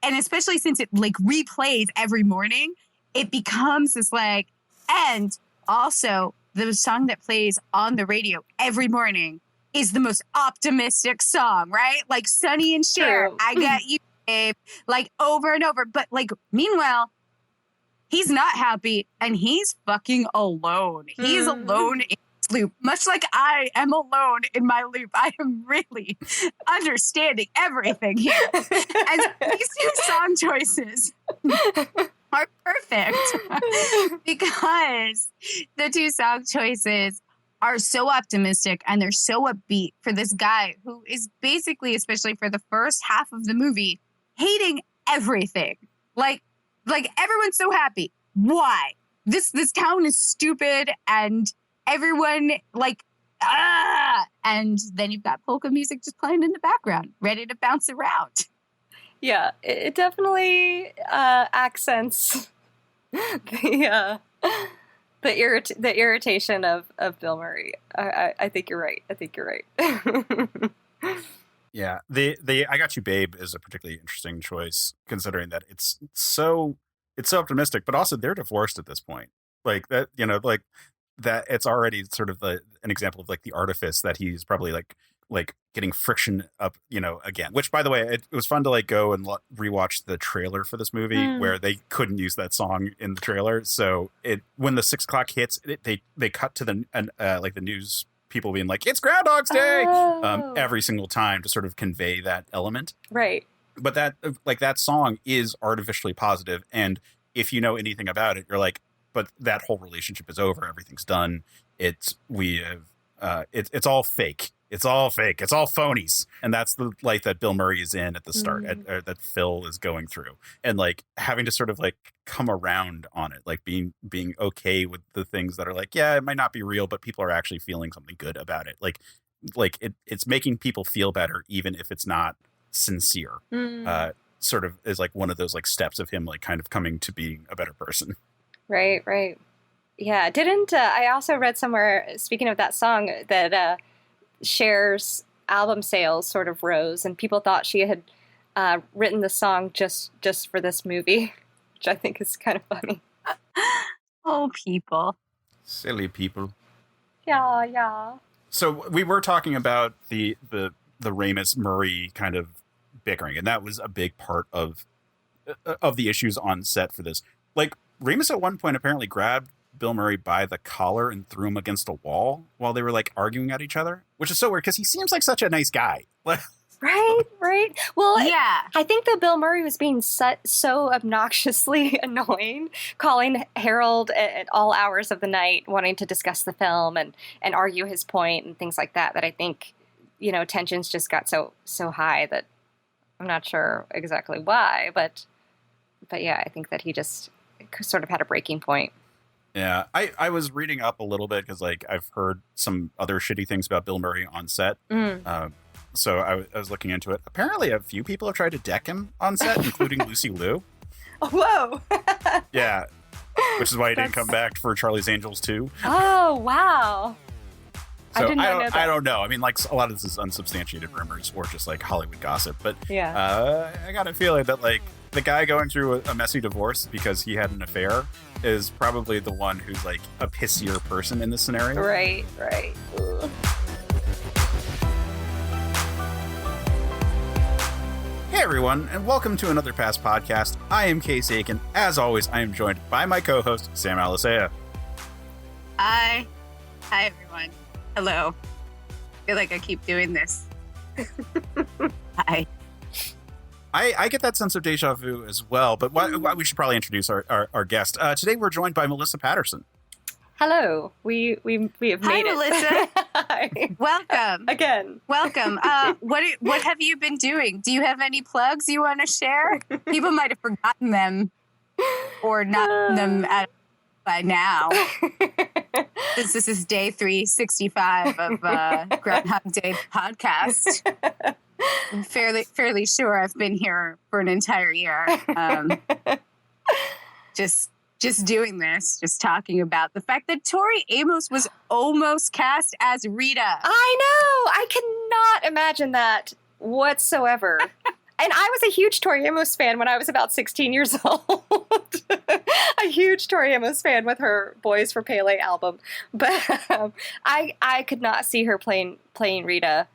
especially since it like replays every morning, it becomes this like, and also the song that plays on the radio every morning is the most optimistic song, right? Like Sonny and Cher, I got you, babe, like over and over. But like, meanwhile, he's not happy and he's fucking alone. He is alone in his loop, much like I am alone in my loop. I am really understanding everything here. And these two song choices are perfect because the two song choices are so optimistic and they're so upbeat for this guy who is basically, especially for the first half of the movie, hating everything. Like everyone's so happy. Why? This town is stupid and everyone like, and then you've got polka music just playing in the background, ready to bounce around. Yeah, it definitely accents the irritation of Bill Murray. I think you're right. Yeah, the I Got You Babe is a particularly interesting choice, considering that it's so optimistic, but also they're divorced at this point. Like that, like that it's already sort of an example of like the artifice that he's probably like getting friction up, again. Which, by the way, it was fun to like go and rewatch the trailer for this movie where they couldn't use that song in the trailer. So when the 6 o'clock hits, they cut to the like the news people being like, it's Groundhog's Day, every single time to sort of convey that element. Right. But that song is artificially positive, and if you know anything about it, you're like, but that whole relationship is over. Everything's done. It's all fake. It's all fake. It's all phonies. And that's the life that Bill Murray is in at the start, or that Phil is going through, and like having to sort of like come around on it, like being okay with the things that are like, yeah, it might not be real, but people are actually feeling something good about it. Like it's making people feel better, even if it's not sincere. Sort of is like one of those like steps of him like kind of coming to being a better person. Right. Yeah. Didn't I also read somewhere, speaking of that song, that Cher's album sales sort of rose, and people thought she had written the song just for this movie, which I think is kind of funny. Oh, people. Silly people. Yeah. So we were talking about the Ramis Murray kind of bickering, and that was a big part of the issues on set for this. Like, Ramis at one point apparently grabbed Bill Murray by the collar and threw him against a wall while they were like arguing at each other, which is so weird because he seems like such a nice guy. Right. Well, yeah. I think that Bill Murray was being so obnoxiously annoying, calling Harold at all hours of the night, wanting to discuss the film and argue his point and things like that, that I think, tensions just got so high that I'm not sure exactly why, but yeah, I think that he just sort of had a breaking point. Yeah, I was reading up a little bit because like I've heard some other shitty things about Bill Murray on set. So I was looking into it. Apparently, a few people have tried to deck him on set, including Lucy Liu. Whoa! Yeah, which is why he didn't come back for Charlie's Angels 2. Oh, wow. So I did not know that. I don't know. I mean, like a lot of this is unsubstantiated rumors or just like Hollywood gossip. But yeah, I got a feeling that like the guy going through a messy divorce because he had an affair is probably the one who's like a pissier person in this scenario. Right. Ugh. Hey everyone, and welcome to another Pass podcast. I am Case Aiken. As always, I am joined by my co-host, Sam Alisea. Hi everyone. Hello. I feel like I keep doing this. Hi. I get that sense of deja vu as well, but we should probably introduce our guest. Today we're joined by Melissa Patterson. Hello. We have made it. Hi, Melissa. Hi. Welcome. Again. Welcome. What have you been doing? Do you have any plugs you want to share? People might have forgotten them or not them by now. This is day 365 of Groundhog Day podcast. I'm fairly sure I've been here for an entire year. Just doing this, just talking about the fact that Tori Amos was almost cast as Rita. I know. I cannot imagine that whatsoever. And I was a huge Tori Amos fan when I was about 16 years old. A huge Tori Amos fan with her Boys for Pele album. But I could not see her playing Rita.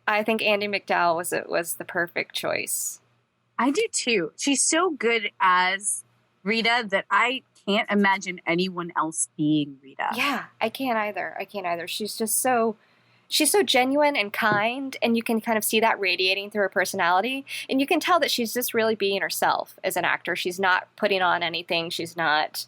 I think Andie MacDowell was the perfect choice. I do too. She's so good as Rita that I can't imagine anyone else being Rita. Yeah, I can't either. She's so genuine and kind, and you can kind of see that radiating through her personality, and you can tell that she's just really being herself as an actor. She's not putting on anything. She's not,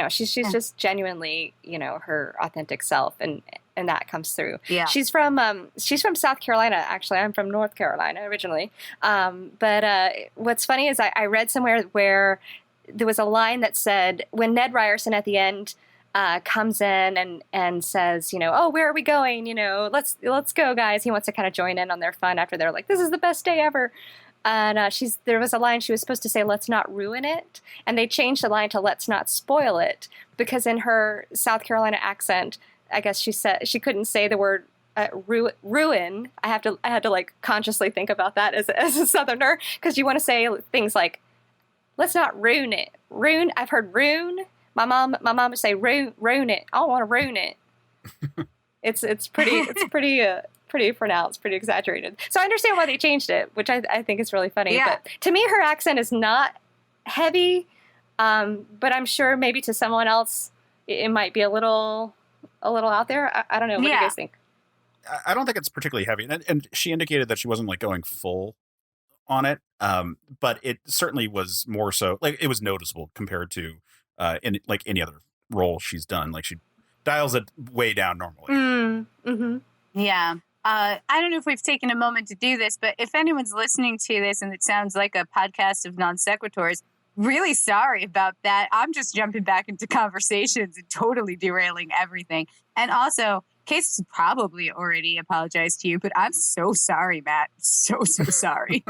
she's just genuinely, her authentic self, and that comes through. Yeah. She's from South Carolina, actually. I'm from North Carolina originally. But what's funny is I read somewhere where there was a line that said, when Ned Ryerson at the end comes in and says, oh, where are we going? Let's go, guys. He wants to kind of join in on their fun after they're like, this is the best day ever. And there was a line she was supposed to say, let's not ruin it. And they changed the line to let's not spoil it, because in her South Carolina accent, I guess she said she couldn't say the word ruin. I had to like consciously think about that as a Southerner, because you want to say things like, let's not ruin it. Ruin. I've heard ruin. My mom would say ruin it. I don't want to ruin it. It's pretty pronounced, pretty exaggerated. So I understand why they changed it, which I think is really funny. Yeah. But to me, her accent is not heavy, but I'm sure maybe to someone else it might be a little out there. I don't know. What do you guys think? I don't think it's particularly heavy, and she indicated that she wasn't like going full on it, but it certainly was more so like it was noticeable compared to in like any other role she's done. Like she dials it way down normally. Mm-hmm. Yeah. I don't know if we've taken a moment to do this, but if anyone's listening to this and it sounds like a podcast of non sequiturs, really sorry about that. I'm just jumping back into conversations and totally derailing everything. And also, Case has probably already apologized to you, but I'm so sorry, Matt. So sorry.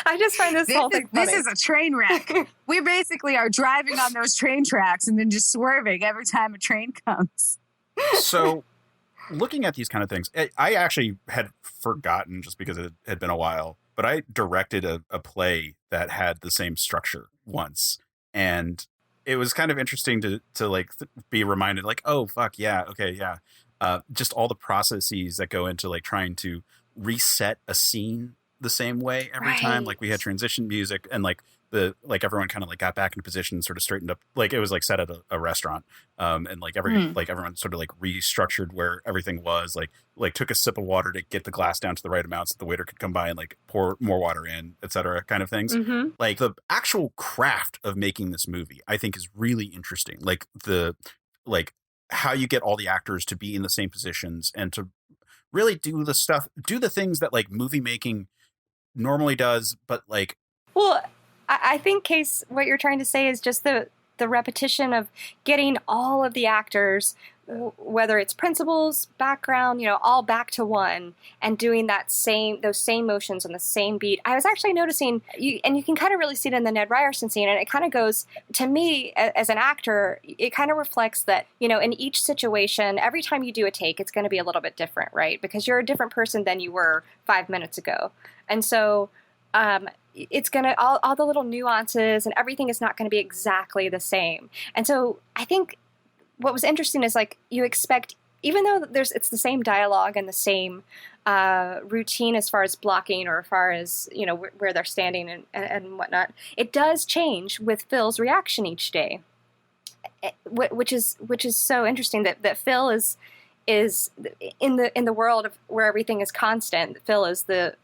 I just find this whole thing funny. This is a train wreck. We basically are driving on those train tracks and then just swerving every time a train comes. So looking at these kind of things, I actually had forgotten just because it had been a while, but I directed a play that had the same structure once. And it was kind of interesting to like be reminded like, oh, fuck. Yeah. Okay. Yeah. Just all the processes that go into like trying to reset a scene the same way every time. Like we had transition music and like everyone kind of like got back into position, sort of straightened up. Like it was like set at a restaurant. And like everyone sort of like restructured where everything was like took a sip of water to get the glass down to the right amount so the waiter could come by and like pour more water in, etc. kind of things. Mm-hmm. Like the actual craft of making this movie, I think is really interesting. Like how you get all the actors to be in the same positions and to really do the things that like movie making normally does, but like, well, I think, Case, what you're trying to say is just the repetition of getting all of the actors, whether it's principals, background, all back to one and doing those same motions on the same beat. I was actually noticing, and you can kind of really see it in the Ned Ryerson scene, and it kind of goes, to me, as an actor, it kind of reflects that, in each situation, every time you do a take, it's going to be a little bit different, right? Because you're a different person than you were 5 minutes ago. And so it's going to, all the little nuances and everything is not going to be exactly the same. And so I think what was interesting is like you expect, even though it's the same dialogue and the same routine as far as blocking or as far as, where they're standing and whatnot, it does change with Phil's reaction each day, which is so interesting that Phil is in the world of where everything is constant. Phil is the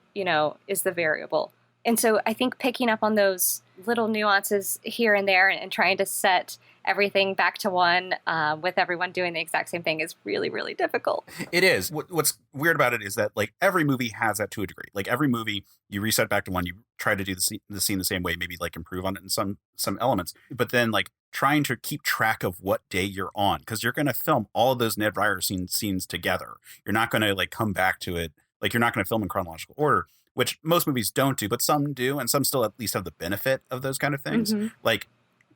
variable. And so I think picking up on those little nuances here and there and trying to set everything back to one with everyone doing the exact same thing is really, really difficult. It is. What's weird about it is that like every movie has that to a degree. Like every movie, you reset back to one, you try to do the scene the same way, maybe like improve on it in some elements, but then like trying to keep track of what day you're on, because you're going to film all of those Ned Ryerson scenes together. You're not going to like come back to it. Like you're not going to film in chronological order, which most movies don't do, but some do, and some still at least have the benefit of those kind of things. Mm-hmm. Like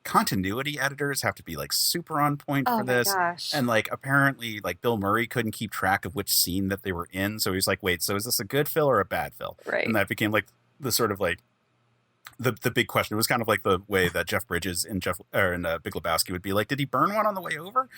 continuity editors have to be like super on point for this. Gosh. And like apparently like Bill Murray couldn't keep track of which scene that they were in. So he's like, wait, so is this a good fill or a bad fill? Right. And that became like the sort of like the big question. It was kind of like the way that Jeff Bridges in Big Lebowski would be like, did he burn one on the way over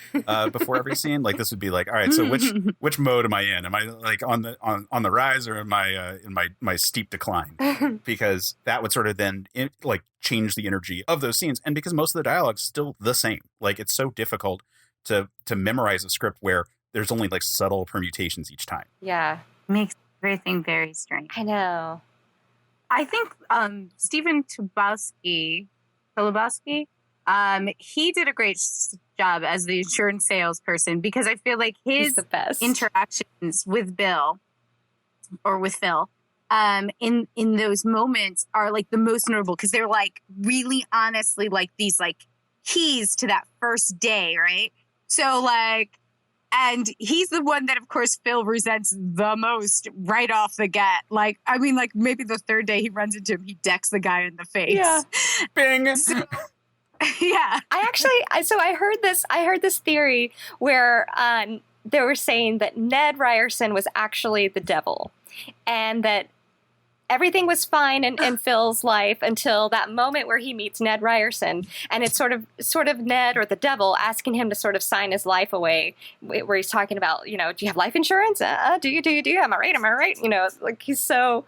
before every scene? Like this would be like, all right, so which mode am I in? Am I like on the rise, or am I in my steep decline? Because that would sort of then like change the energy of those scenes. And because most of the dialogue's still the same, like it's so difficult to memorize a script where there's only like subtle permutations each time. Yeah. Makes everything very strange. I know. I think Stephen Tobolowsky, he did a great job as the insurance salesperson, because I feel like his interactions with Bill or with Phil in those moments are like the most notable, because they're like really honestly like these like keys to that first day, right? So like, and he's the one that, of course, Phil resents the most right off the get. Like, I mean, like maybe the third day he runs into him, he decks the guy in the face. Yeah. Bing. Yeah. I heard this theory where they were saying that Ned Ryerson was actually the devil, and that everything was fine in Phil's life until that moment where he meets Ned Ryerson, and it's sort of Ned or the devil asking him to sort of sign his life away, where he's talking about, do you have life insurance? Do you? Am I right? Like he's so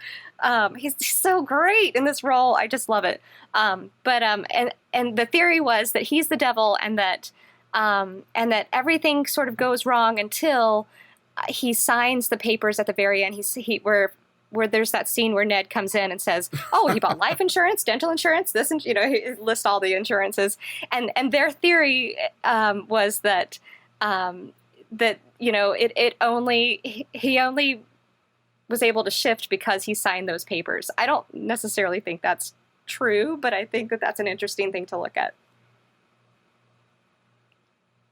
great in this role. I just love it. And the theory was that he's the devil, and that everything sort of goes wrong until he signs the papers at the very end. Where there's that scene where Ned comes in and says, "Oh, he bought life insurance, dental insurance, this," and he lists all the insurances. And their theory was that he only was able to shift because he signed those papers. I don't necessarily think that's true, but I think that that's an interesting thing to look at.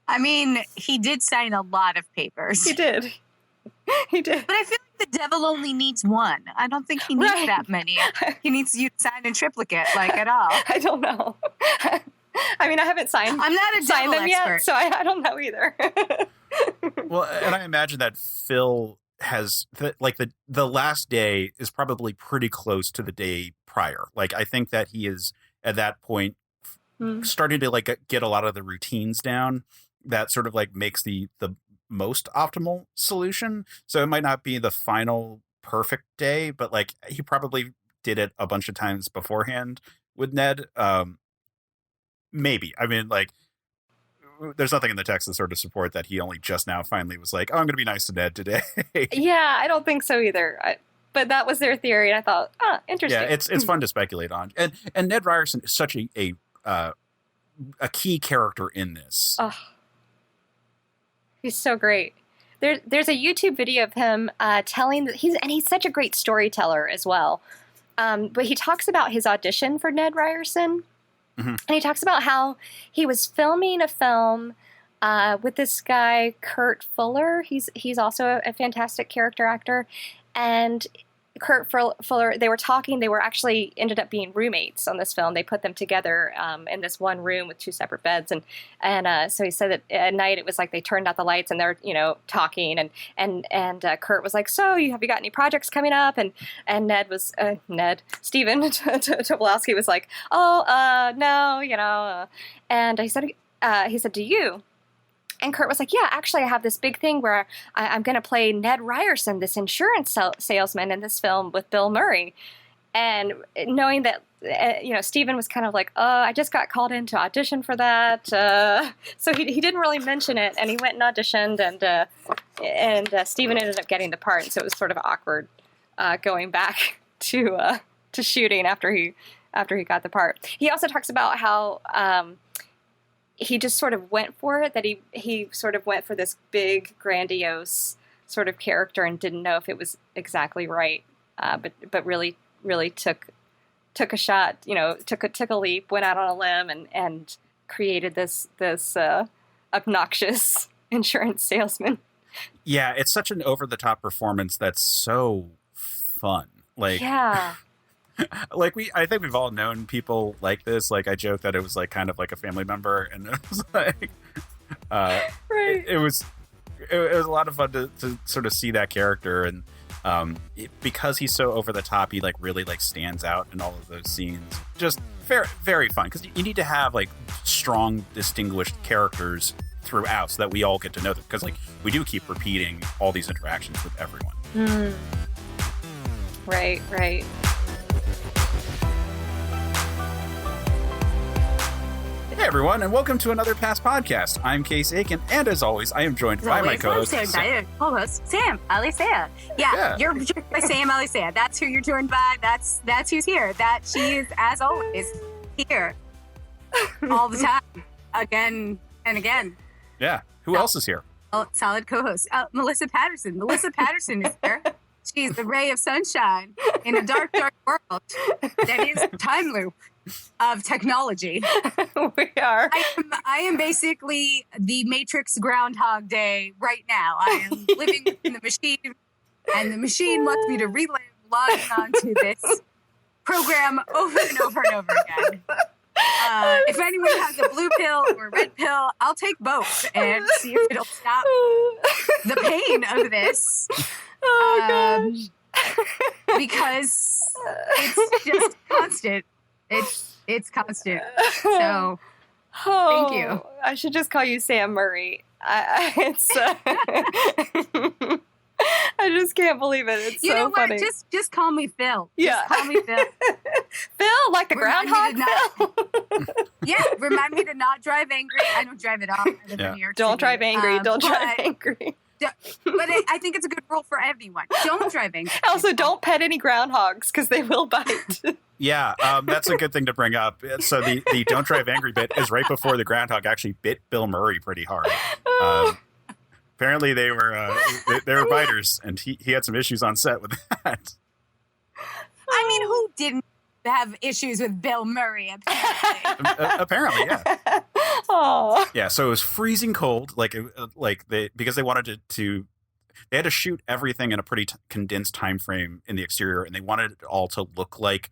I mean, he did sign a lot of papers. He did. But I feel like the devil only needs one. I don't think he needs that many. He needs you to sign in triplicate, at all. I don't know. I mean, I haven't signed. I'm not a signed them expert yet, so I don't know either. Well, and I imagine that Phil has the last day is probably pretty close to the day prior. Like, I think that he is at that point starting to get a lot of the routines down that sort of makes the most optimal solution. So it might not be the final perfect day, but he probably did it a bunch of times beforehand with Ned. Maybe. I mean, there's nothing in the text to sort of support that he only just now finally was like, "Oh, I'm going to be nice to Ned today." Yeah, I don't think so either. But that was their theory, and I thought, interesting. Yeah, it's fun to speculate on. And Ned Ryerson is such a key character in this. Oh. He's so great. There's a YouTube video of him telling that he's such a great storyteller as well. But he talks about his audition for Ned Ryerson, and he talks about how he was filming a film with this guy Kurt Fuller. He's also a fantastic character actor, and Kurt Fuller, they were talking. They were actually ended up being roommates on this film. They put them together in this one room with two separate beds, and so he said that at night it was like they turned out the lights and they're talking, and Kurt was like, "So have you got any projects coming up?" And Steven Tobolowsky was like, "Oh, no, and he said, "Do you?" And Kurt was like, "Yeah, actually, I have this big thing where I'm going to play Ned Ryerson, this insurance salesman in this film with Bill Murray." And knowing that, Steven was kind of like, "Oh, I just got called in to audition for that." So he didn't really mention it, and he went and auditioned, and Steven ended up getting the part. And so it was sort of awkward going back to shooting after he got the part. He also talks about how he just sort of went for it, that he sort of went for this big, grandiose sort of character and didn't know if it was exactly right, but really took a shot, took a leap, went out on a limb, and created this obnoxious insurance salesman. Yeah, it's such an over-the-top performance that's so fun. Yeah. I think we've all known people like this. I joke that it was kind of like a family member, and it was right. It was a lot of fun to sort of see that character, and because he's so over the top, he really stands out in all of those scenes. Just very, very fun, because you need to have strong, distinguished characters throughout so that we all get to know them, because we do keep repeating all these interactions with everyone. Right. Hey everyone, and welcome to another Past Podcast. I'm Case Aiken, and as always, I am joined by my co-host, Sam Alisea. Yeah, you're joined by Sam Alisea. That's who you're joined by. That's who's here. That she is, as always, here all the time, again and again. Yeah, who else is here? Solid co-host, Melissa Patterson. Melissa Patterson is here. She's the ray of sunshine in a dark, dark world that is a time loop of technology. We are. I am basically the Matrix Groundhog Day right now. I am living in the machine, and the machine wants me to relive logging onto this program over and over and over again. If anyone has a blue pill or a red pill, I'll take both and see if it'll stop the pain of this. Oh gosh. Because it's just constant. It's constant. So thank you. I should just call you Sam Murray. I just can't believe it. It's you so know funny. what? Just call me Phil. Yeah. Just call me Phil. Phil, like the Groundhog Phil. Yeah, remind me to not drive angry. I don't drive at all. I live in New York Don't City. drive angry. Don't drive angry. But I think it's a good rule for everyone. Don't drive angry. Also, don't pet any groundhogs because they will bite. Yeah, that's a good thing to bring up. So the don't drive angry bit is right before the groundhog actually bit Bill Murray pretty hard. Apparently they were biters, and he had some issues on set with that. I mean, who didn't have issues with Bill Murray? Apparently, yeah. Oh. Yeah, so it was freezing cold, because they wanted to they had to shoot everything in a pretty condensed time frame in the exterior, and they wanted it all to look like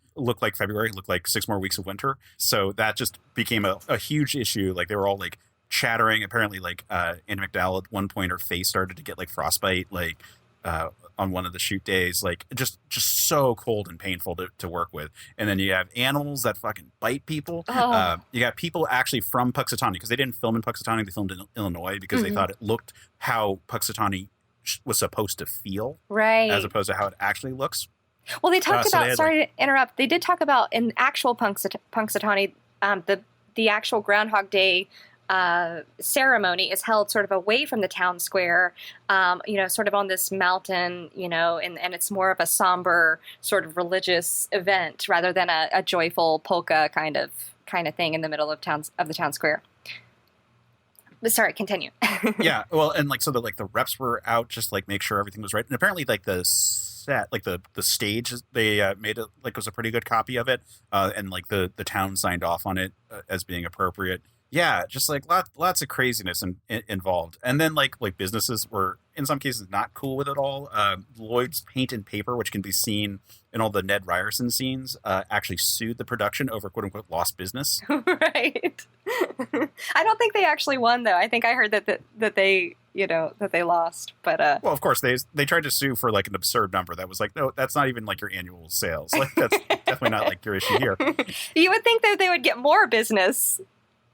February, look like 6 more weeks of winter. So that just became a huge issue. Like, they were all like chattering. Apparently, like Andy McDowell at one point, her face started to get like frostbite, like on one of the shoot days. Like, just so cold and painful to work with. And then you have animals that fucking bite people. You got people actually from Puxatawny, because they didn't film in Puxatawny, they filmed in Illinois because they thought it looked how Puxatawny was supposed to feel, right, as opposed to how it actually looks. Well, they talked about, sorry like, to interrupt, they did talk about in actual Punxsutawney, the actual Groundhog Day ceremony is held sort of away from the town square, sort of on this mountain, and it's more of a somber sort of religious event rather than a joyful polka kind of thing in the middle of the town square. But sorry, continue. Yeah, well, and like, so the reps were out just like make sure everything was right, and apparently like the set, like the stage, they made it like it was a pretty good copy of it, and like the town signed off on it as being appropriate. Yeah, just like lots of craziness involved. And then like businesses were in some cases not cool with it all. Lloyd's Paint and Paper, which can be seen in all the Ned Ryerson scenes, actually sued the production over quote unquote lost business. Right. I don't think they actually won though. I think I heard that they lost. But well, of course they tried to sue for like an absurd number that was like, no, that's not even like your annual sales. Like, that's definitely not like your issue here. You would think that they would get more business.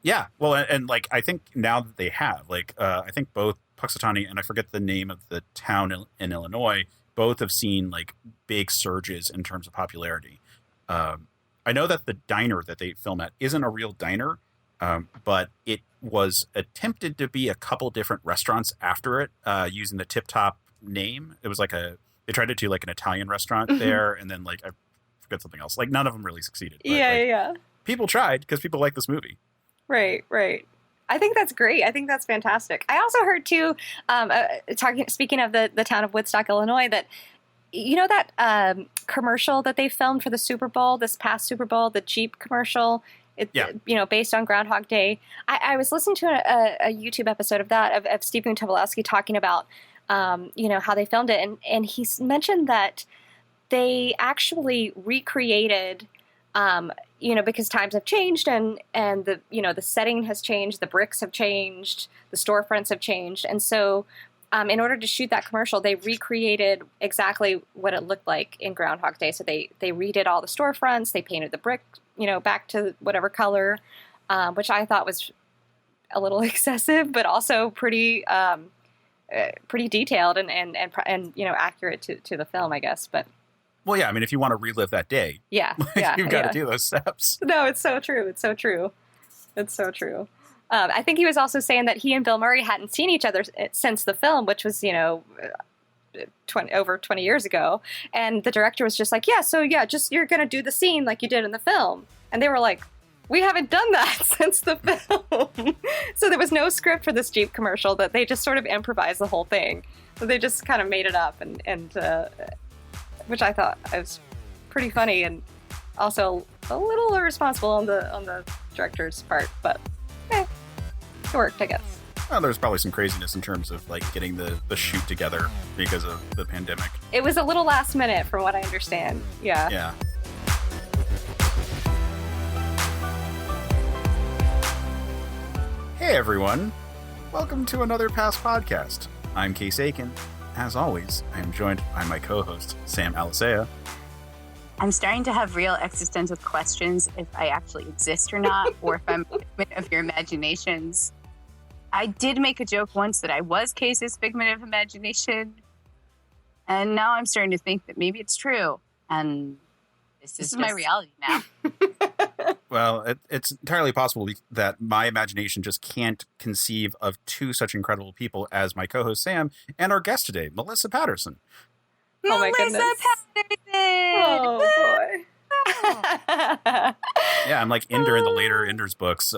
Yeah, well, and like I think now that they have, like I think both Puxatawny and I forget the name of the town in Illinois, both have seen like big surges in terms of popularity. I know that the diner that they film at isn't a real diner, but it was attempted to be a couple different restaurants after it, using the Tip Top name. It was like they tried to do like an Italian restaurant there, and then like I forget something else. Like, none of them really succeeded. But, Yeah. People tried because people like this movie. Right. I think that's great. I think that's fantastic. I also heard too, speaking of the town of Woodstock, Illinois, that that commercial that they filmed for the Super Bowl, this past Super Bowl, the Jeep commercial, based on Groundhog Day. I was listening to a YouTube episode of that of Stephen Tobolowsky talking about how they filmed it, and he mentioned that they actually recreated. Because times have changed and the the setting has changed, the bricks have changed, the storefronts have changed, and so in order to shoot that commercial, they recreated exactly what it looked like in Groundhog Day. So they redid all the storefronts, they painted the brick back to whatever color, which I thought was a little excessive, but also pretty detailed and accurate to the film, I guess, but. Well, yeah, I mean, if you want to relive that day, you've got to do those steps. No, it's so true. It's so true. I think he was also saying that he and Bill Murray hadn't seen each other since the film, which was, over 20 years ago. And the director was just like, you're going to do the scene like you did in the film. And they were like, we haven't done that since the film. So there was no script for this Jeep commercial, that they just sort of improvised the whole thing. So they just kind of made it up and which I thought was pretty funny and also a little irresponsible on the director's part, but it worked, I guess. Well, there's probably some craziness in terms of like getting the shoot together because of the pandemic. It was a little last minute, from what I understand. Yeah. Hey everyone, welcome to another Past Podcast. I'm Case Aiken. As always, I am joined by my co-host, Sam Alisea. I'm starting to have real existential questions if I actually exist or not, or if I'm a figment of your imaginations. I did make a joke once that I was Case's figment of imagination, and now I'm starting to think that maybe it's true, and this is my reality now. Well, it's entirely possible that my imagination just can't conceive of two such incredible people as my co-host Sam and our guest today, Melissa Patterson. Oh my Melissa goodness. Patterson! Oh boy. Yeah, I'm like Ender in the later Ender's books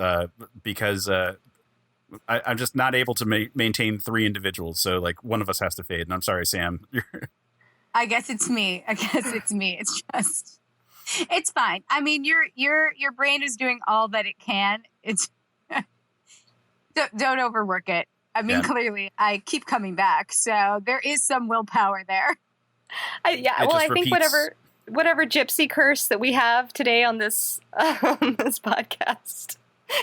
because I'm just not able to maintain three individuals. So like one of us has to fade. And I'm sorry, Sam. I guess it's me. It's just, it's fine. I mean, your brain is doing all that it can. It's don't overwork it. I mean, Clearly, I keep coming back, so there is some willpower there. I think whatever gypsy curse that we have today on this podcast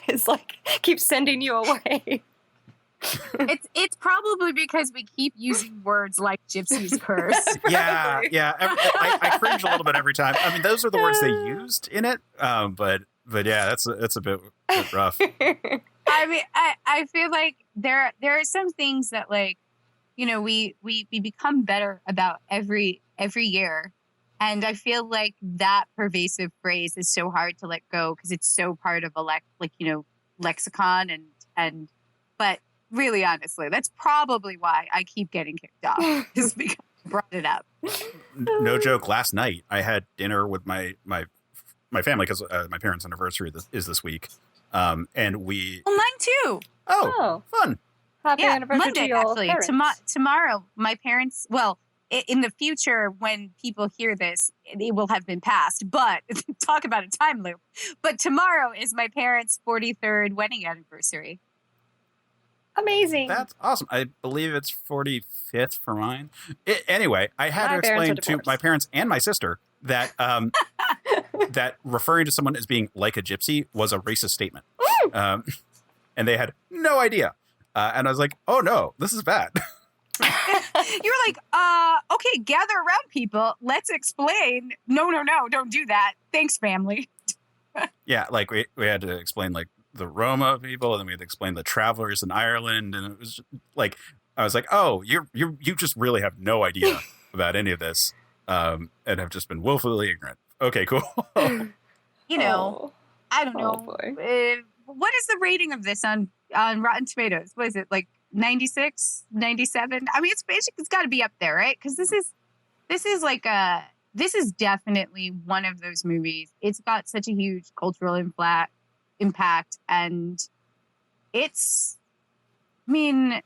is like keeps sending you away. It's probably because we keep using words like gypsy's curse. Yeah. I cringe a little bit every time. I mean, those are the words they used in it. But yeah, that's a bit rough. I mean, I feel like there are some things that, like, you know, we become better about every year. And I feel like that pervasive phrase is so hard to let go because it's so part of a lexicon and but really, honestly, that's probably why I keep getting kicked off, is because I brought it up. No joke. Last night, I had dinner with my family because my parents' anniversary is this week, and we. Well, mine too. Oh, fun! Happy anniversary Monday, to your actually. parents. Tomorrow, my parents. Well, in the future, when people hear this, it will have been past. But talk about a time loop. But tomorrow is my parents' 43rd wedding anniversary. Amazing. That's awesome. I believe it's 45th for mine. Anyway, I had to explain to my parents and my sister that that referring to someone as being like a gypsy was a racist statement. And they had no idea. And I was like, oh no, this is bad. You're like, okay, gather around, people. Let's explain. No, don't do that. Thanks, family. Yeah, like we had to explain like the Roma people, and then we had to explain the travelers in Ireland, and it was just, like I was like, oh, you just really have no idea about any of this, and have just been willfully ignorant. Okay, cool. You know, I don't know. Boy. What is the rating of this on Rotten Tomatoes? What is it, like 96, 97? I mean, it's got to be up there, right? Because this is definitely one of those movies. It's got such a huge cultural impact, and it's, I mean,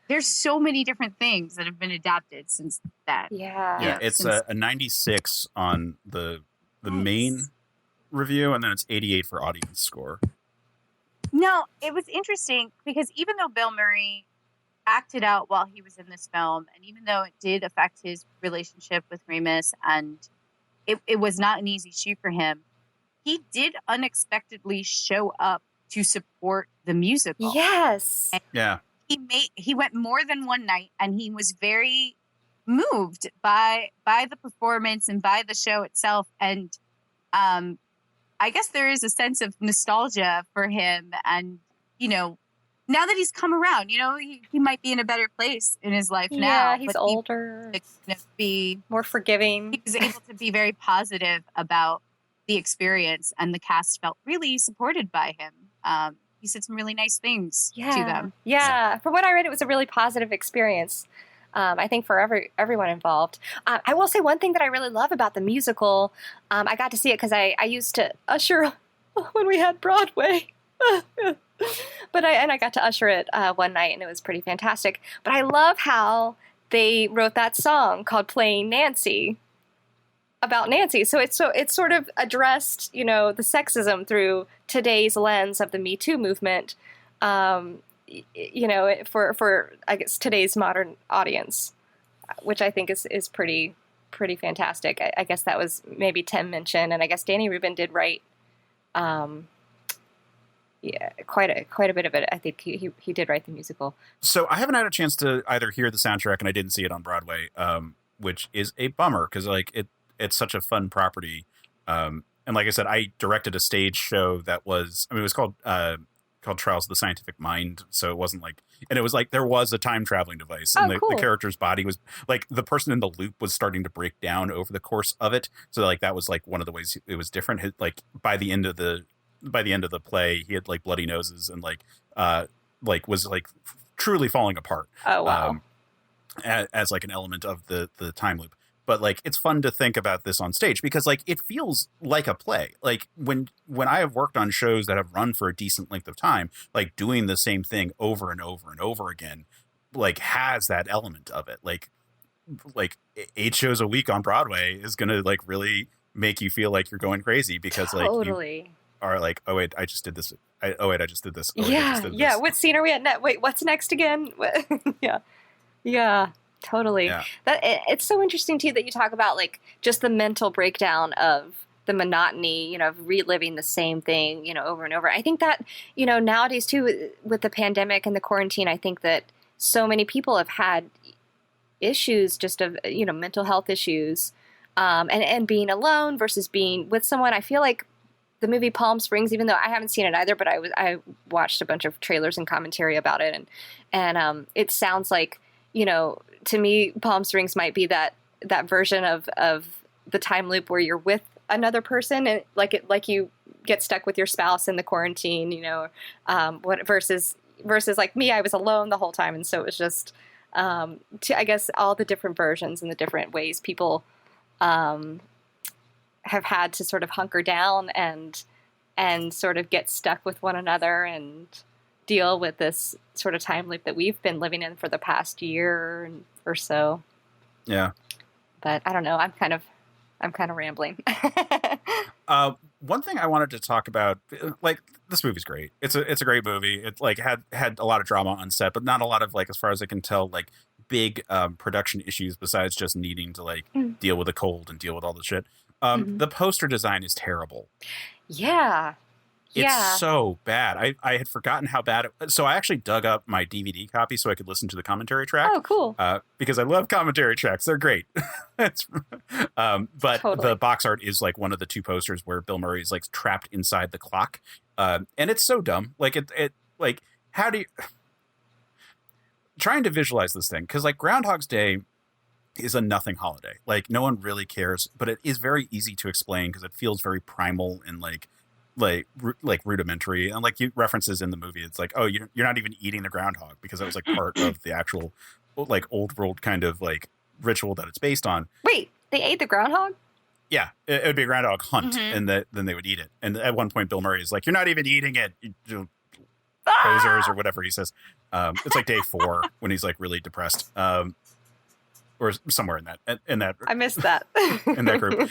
there's so many different things that have been adapted since that. Yeah, it's a 96 on the main review, and then it's 88 for audience score. No, it was interesting because even though Bill Murray acted out while he was in this film, and even though it did affect his relationship with Remus, and it was not an easy shoot for him, he did unexpectedly show up to support the musical. Yes. And yeah. He went more than one night, and he was very moved by the performance and by the show itself. And I guess there is a sense of nostalgia for him. And, you know, now that he's come around, you know, he might be in a better place in his life now. Yeah, he's older. Be more forgiving. He was able to be very positive about the experience, and the cast felt really supported by him. He said some really nice things to them. Yeah, from what I read, it was a really positive experience. I think for everyone involved. I will say one thing that I really love about the musical. I got to see it because I used to usher when we had Broadway. But I got to usher it one night, and it was pretty fantastic. But I love how they wrote that song called "Playing Nancy" about Nancy. So it's sort of addressed, you know, the sexism through today's lens of the Me Too movement. You know, for I guess today's modern audience, which I think is pretty fantastic. I guess that was maybe Tim mentioned, and I guess Danny Rubin did write yeah, quite a bit of it. I think he did write the musical. So I haven't had a chance to either hear the soundtrack, and I didn't see it on Broadway, which is a bummer because like it's such a fun property. And like I said, I directed a stage show that was, I mean, it was called Trials of the Scientific Mind. So it wasn't like, and it was like there was a time traveling device, and cool. the character's body was like the person in the loop was starting to break down over the course of it. So like that was like one of the ways it was different. Like by the end of the play, he had like bloody noses and like was like truly falling apart. Oh wow. As like an element of the time loop. But like it's fun to think about this on stage because like it feels like a play. Like when I have worked on shows that have run for a decent length of time, like doing the same thing over and over and over again, like has that element of it. Like 8 shows a week on Broadway is gonna like really make you feel like you're going crazy because like you are like, oh wait, I just did this. I just did this. Oh, wait, I just did this. Yeah. What scene are we at? Wait, what's next again? Yeah. Totally. Yeah. It's so interesting too that you talk about like just the mental breakdown of the monotony, you know, of reliving the same thing, you know, over and over. I think that, you know, nowadays too with the pandemic and the quarantine, I think that so many people have had issues just of, you know, mental health issues, and being alone versus being with someone. I feel like the movie Palm Springs, even though I haven't seen it either, but I watched a bunch of trailers and commentary about it, and it sounds like, you know, to me, Palm Springs might be that version of the time loop where you're with another person and like you get stuck with your spouse in the quarantine, you know, versus like me, I was alone the whole time. And so it was just, I guess all the different versions and the different ways people, have had to sort of hunker down and sort of get stuck with one another and deal with this sort of time loop that we've been living in for the past year or so. Yeah. But I don't know. I'm kind of rambling. One thing I wanted to talk about, like this movie's great. It's a great movie. It like had a lot of drama on set, but not a lot of like, as far as I can tell, like big production issues besides just needing to like deal with a cold and deal with all the shit. The poster design is terrible. Yeah. It's so bad. I had forgotten how bad it was. So I actually dug up my DVD copy so I could listen to the commentary track. Oh, cool. Because I love commentary tracks. They're great. But totally. The box art is like one of the 2 posters where Bill Murray is like trapped inside the clock. And it's so dumb. Like it like, how do you trying to visualize this thing? Because like Groundhog's Day is a nothing holiday. Like no one really cares, but it is very easy to explain because it feels very primal and like rudimentary, and like you references in the movie, it's like, oh, you're not even eating the groundhog because that was like part of the actual like old world kind of like ritual that it's based on. Wait, they ate the groundhog? Yeah, it would be a groundhog hunt, and then they would eat it. And at one point, Bill Murray is like, "You're not even eating it, you posers," or whatever he says. It's like day 4 when he's like really depressed, or somewhere in that. I missed that in that group.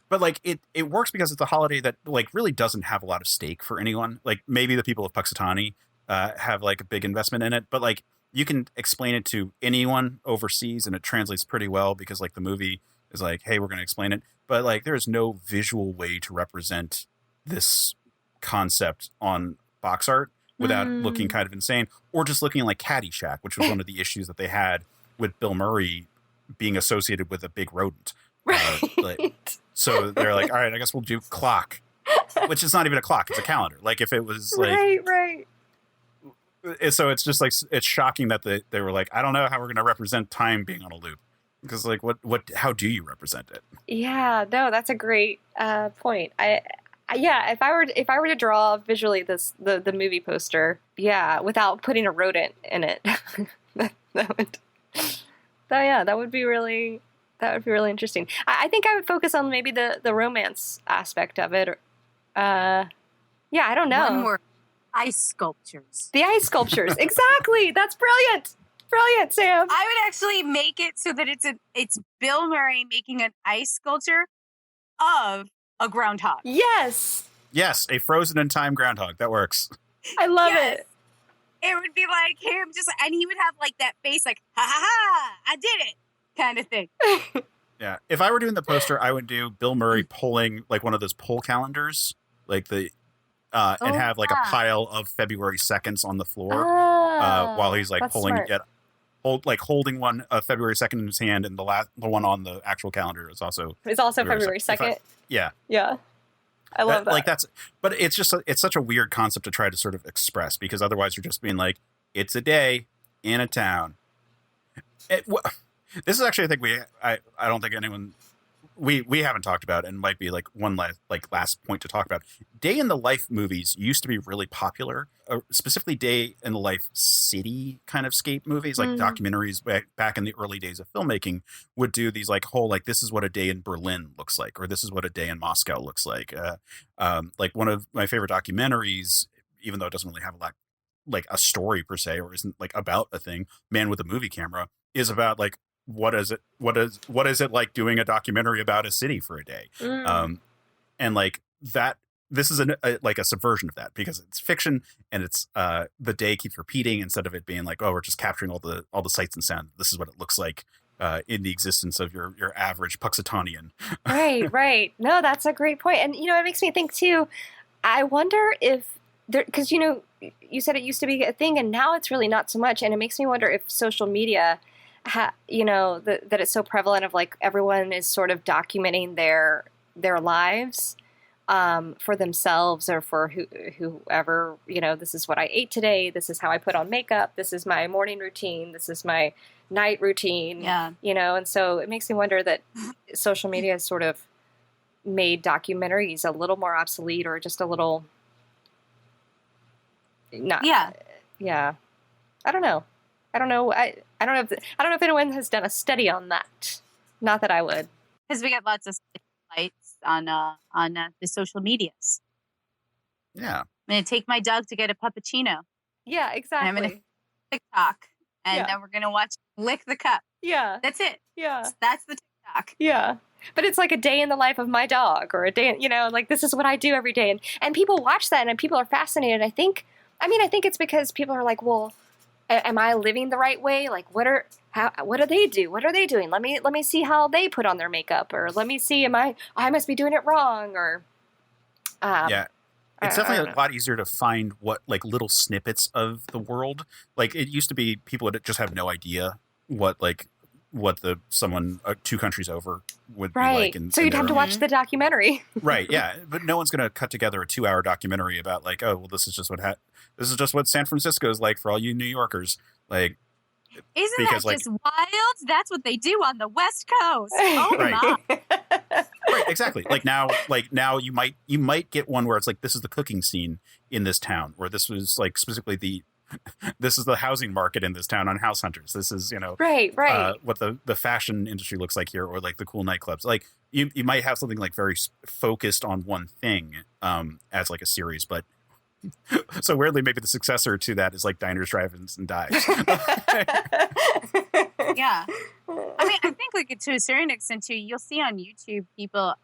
But like it works because it's a holiday that like really doesn't have a lot of stake for anyone. Like maybe the people of Puxatawny have like a big investment in it, but like you can explain it to anyone overseas and it translates pretty well because like the movie is like, hey, we're going to explain it. But like there's no visual way to represent this concept on box art without looking kind of insane or just looking like Caddyshack, which was one of the issues that they had with Bill Murray being associated with a big rodent. Right. So they're like, all right, I guess we'll do clock, which is not even a clock. It's a calendar. Like if it was like, right. So it's just like, it's shocking that they were like, I don't know how we're going to represent time being on a loop because like, how do you represent it? Yeah, no, that's a great point. If I were to draw visually the movie poster, without putting a rodent in it, that would be really interesting. I think I would focus on maybe the romance aspect of it. I don't know. One more. Ice sculptures. The ice sculptures. Exactly. That's brilliant. Brilliant, Sam. I would actually make it so that it's Bill Murray making an ice sculpture of a groundhog. Yes. Yes, a frozen in time groundhog. That works. I love it. It would be like him and he would have like that face like, ha ha ha, I did it kind of thing. Yeah. If I were doing the poster, I would do Bill Murray pulling like one of those pull calendars, like the and have like a pile of February 2nds on the floor while he's like holding holding one February 2nd in his hand, and the one on the actual calendar is also February 2nd. Yeah. I love that. Like but it's just it's such a weird concept to try to sort of express, because otherwise you're just being like, it's a day in a town. This is actually a thing I don't think anyone we haven't talked about, and might be like one last point to talk about. Day in the life movies used to be really popular, specifically day in the life city kind of scape movies, like documentaries back in the early days of filmmaking would do these like whole, like, this is what a day in Berlin looks like, or this is what a day in Moscow looks like. Like one of my favorite documentaries, even though it doesn't really have a lot like a story per se, or isn't like about a thing, Man with a Movie Camera, is about like, what is it like doing a documentary about a city for a day? And like that, this is like a subversion of that, because it's fiction, and it's the day keeps repeating, instead of it being like, oh, we're just capturing all the sights and sound. This is what it looks like in the existence of your average Puxatanian. Right. No, that's a great point. And, it makes me think too, I wonder if because, you said it used to be a thing, and now it's really not so much. And it makes me wonder if social media, that it's so prevalent of like everyone is sort of documenting their lives for themselves or for whoever, this is what I ate today. This is how I put on makeup. This is my morning routine. This is my night routine. Yeah. And so it makes me wonder that social media has sort of made documentaries a little more obsolete, or just a little not. Yeah. I don't know. I don't know if anyone has done a study on that. Not that I would. Because we get lots of lights on the social medias. Yeah. I'm going to take my dog to get a puppuccino. Yeah, exactly. And I'm going to TikTok. And then we're going to watch Lick the Cup. Yeah. That's it. Yeah. That's the TikTok. Yeah. But it's like a day in the life of my dog, or a day, like this is what I do every day. And people watch that, and people are fascinated. I think it's because people are like, well, am I living the right way? Like, what do they do? What are they doing? Let me see how they put on their makeup, or let me see, I must be doing it wrong, or yeah. It's definitely a lot easier to find what like little snippets of the world. Like it used to be, people would just have no idea what someone two countries over would be like. And so you'd have to watch the documentary. Right. Yeah. But no one's going to cut together a 2-hour documentary about like, oh, well, this is just what San Francisco is like for all you New Yorkers. Like, isn't that just wild? That's what they do on the West Coast. Oh my. Right, exactly. Like now you might get one where it's like, this is the cooking scene in this town, or this was like specifically this is the housing market in this town on House Hunters. This is, right. What the fashion industry looks like here, or like the cool nightclubs. Like you might have something like very focused on one thing as like a series, but so weirdly, maybe the successor to that is like Diners, Drive-ins, and Dives. Yeah. I mean, I think like to a certain extent too, you'll see on YouTube people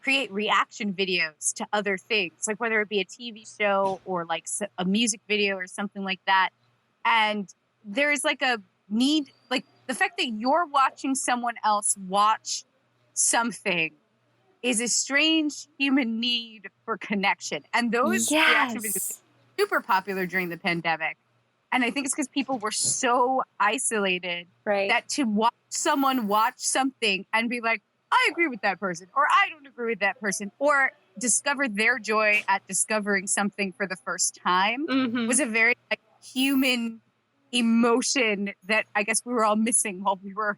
create reaction videos to other things, like whether it be a TV show or like a music video or something like that. And there's like a need, like the fact that you're watching someone else watch something is a strange human need for connection. And those reaction videos were super popular during the pandemic. And I think it's because people were so isolated that to watch someone watch something and be like, I agree with that person, or I don't agree with that person, or discover their joy at discovering something for the first time was a very human emotion that I guess we were all missing while we were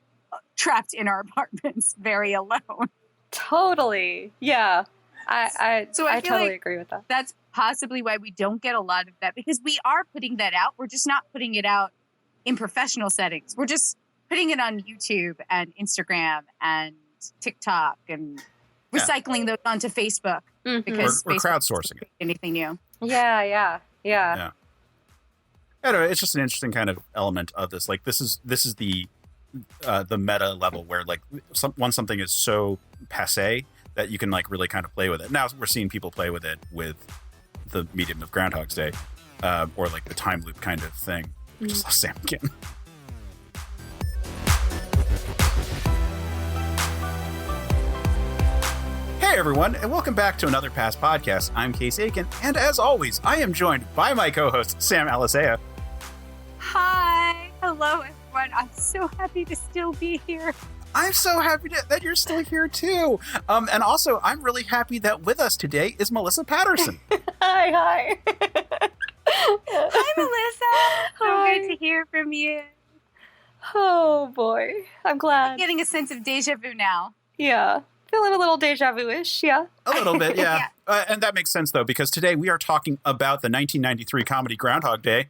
trapped in our apartments very alone. Totally. Yeah. I totally agree with that. That's possibly why we don't get a lot of that, because we are putting that out. We're just not putting it out in professional settings. We're just putting it on YouTube and Instagram and TikTok and recycling those onto Facebook because we're crowdsourcing it. Anything new. Yeah. Anyway, it's just an interesting kind of element of this. Like this is the meta level where like once something is so passé that you can like really kind of play with it. Now we're seeing people play with it with the medium of Groundhog's Day, or like the time loop kind of thing. I just lost Sam again. Hi, everyone, and welcome back to another Past Podcast. I'm Case Aiken, and as always, I am joined by my co-host, Sam Alisea. Hi. Hello, everyone. I'm so happy to still be here. I'm so happy that you're still here, too. And also, I'm really happy that with us today is Melissa Patterson. Hi. Hi, Melissa. So Hi. good to hear from you. Oh, boy. I'm glad. I'm getting a sense of deja vu now. Yeah. Feeling a little deja vu-ish, yeah. A little bit, yeah. And that makes sense, though, because today we are talking about the 1993 comedy Groundhog Day.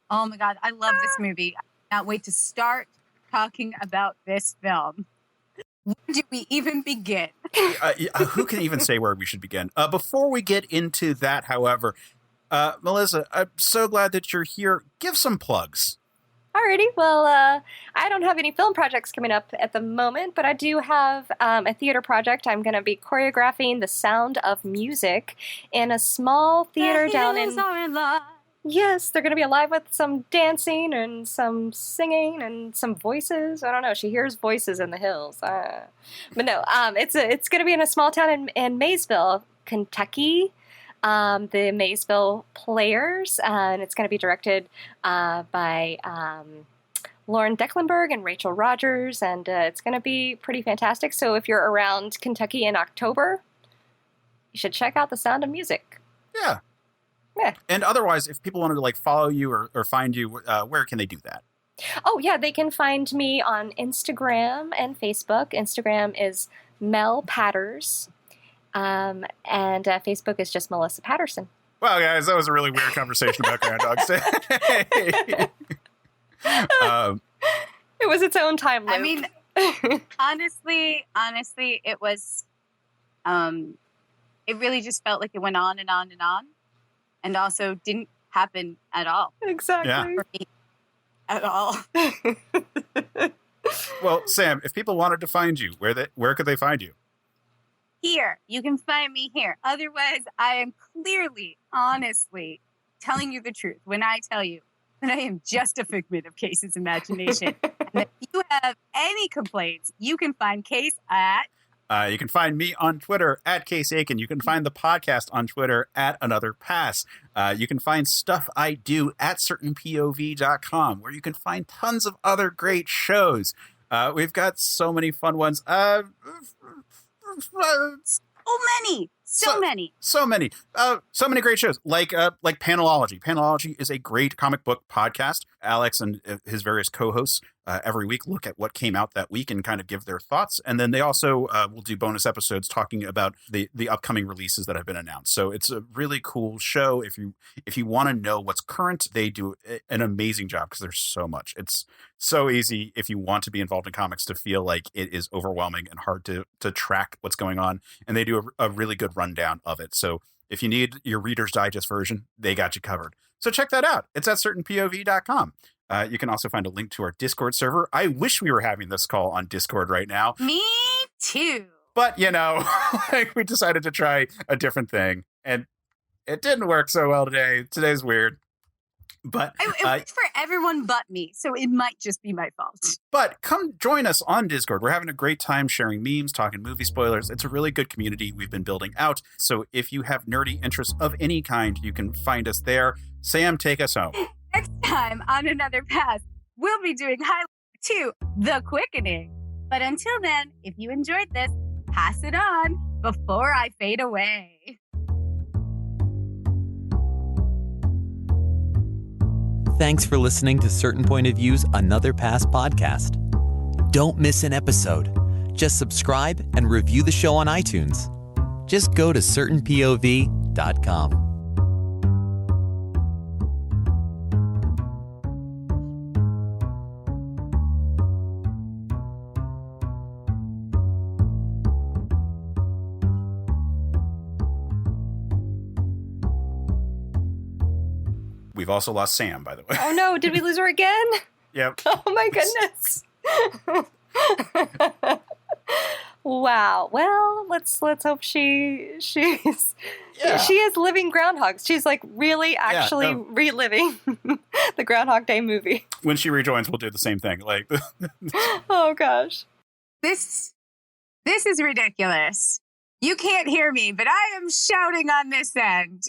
Oh, my God. I love this movie. I cannot wait to start talking about this film. Where do we even begin? Who can even say where we should begin? Before we get into that, however, Melissa, I'm so glad that you're here. Give some plugs. Alrighty, well, I don't have any film projects coming up at the moment, but I do have a theater project. I'm going to be choreographing The Sound of Music in a small theater down in... Yes, they're going to be alive with some dancing and some singing and some voices. I don't know. She hears voices in the hills. But no, it's going to be in a small town in Maysville, Kentucky. The Maysville Players, and it's going to be directed by Lauren Declenberg and Rachel Rogers, and it's going to be pretty fantastic. So if you're around Kentucky in October, you should check out The Sound of Music. Yeah. And otherwise, if people wanted to follow you or find you, where can they do that? Oh, yeah, they can find me on Instagram and Facebook. Instagram is Mel Patters. And Facebook is just Melissa Patterson. Wow, guys, that was a really weird conversation about Groundhog Day. It was its own time loop. I mean, honestly, it was, it really just felt like it went on and on and on, and also didn't happen at all. Exactly. Yeah. For me, at all. Well, Sam, if people wanted to find you, where could they find you? Here, you can find me here. Otherwise, I am clearly, honestly, telling you the truth when I tell you that I am just a figment of Case's imagination. And if you have any complaints, you can find Case at... You can find me on Twitter at Case Aiken. You can find the podcast on Twitter at Another Pass. You can find stuff I do at certainpov.com, where you can find tons of other great shows. We've got so many fun ones. So many great shows like Panelology. Panelology is a great comic book podcast. Alex and his various co-hosts every week look at what came out that week and kind of give their thoughts. And then they also will do bonus episodes talking about the upcoming releases that have been announced. So it's a really cool show. If you want to know what's current, they do an amazing job because there's so much. It's so easy if you want to be involved in comics to feel like it is overwhelming and hard to track what's going on. And they do a really good rundown of it. So if you need your Reader's Digest version, they got you covered. So check that out. It's at certainpov.com. You can also find a link to our Discord server. I wish we were having this call on Discord right now. Me too. But, we decided to try a different thing. And it didn't work so well today. Today's weird. But It worked for everyone but me, so it might just be my fault. But come join us on Discord. We're having a great time sharing memes, talking movie spoilers. It's a really good community we've been building out. So if you have nerdy interests of any kind, you can find us there. Sam, take us home. Next time on Another Pass, we'll be doing highlights to The Quickening. But until then, if you enjoyed this, pass it on before I fade away. Thanks for listening to Certain Point of View's Another Pass podcast. Don't miss an episode. Just subscribe and review the show on iTunes. Just go to certainpov.com. We've also lost Sam, by the way. Oh no, did we lose her again? Yep. Oh my goodness. Wow. Well, let's hope she is living groundhogs. She's really actually reliving the Groundhog Day movie. When she rejoins, we'll do the same thing. Oh gosh. This is ridiculous. You can't hear me, but I am shouting on this end.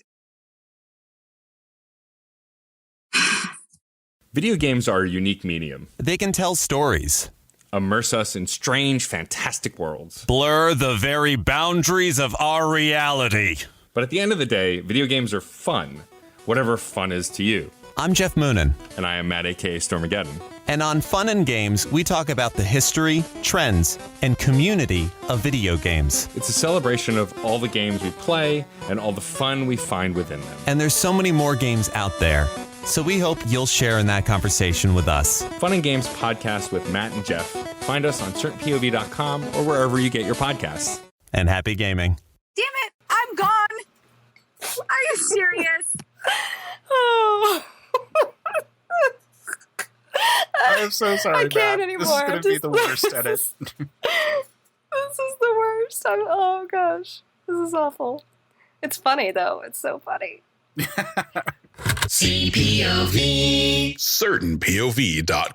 Video games are a unique medium. They can tell stories, Immerse us in strange, fantastic worlds. blur the very boundaries of our reality. But at the end of the day, video games are fun. Whatever fun is to you. I'm Jeff Moonen. And I am Matt, a.k.a. Stormageddon. And on Fun and Games, we talk about the history, trends, and community of video games. It's a celebration of all the games we play and all the fun we find within them. And there's so many more games out there. So we hope you'll share in that conversation with us. Fun and Games podcast with Matt and Jeff. Find us on certainpov.com or wherever you get your podcasts. And happy gaming. Damn it, I'm gone. Are you serious? Oh. I am so sorry, I can't Matt. anymore. This is going to be the worst edit. This is the worst. Oh gosh, this is awful. It's funny though. It's so funny. CPOV. CertainPOV.com.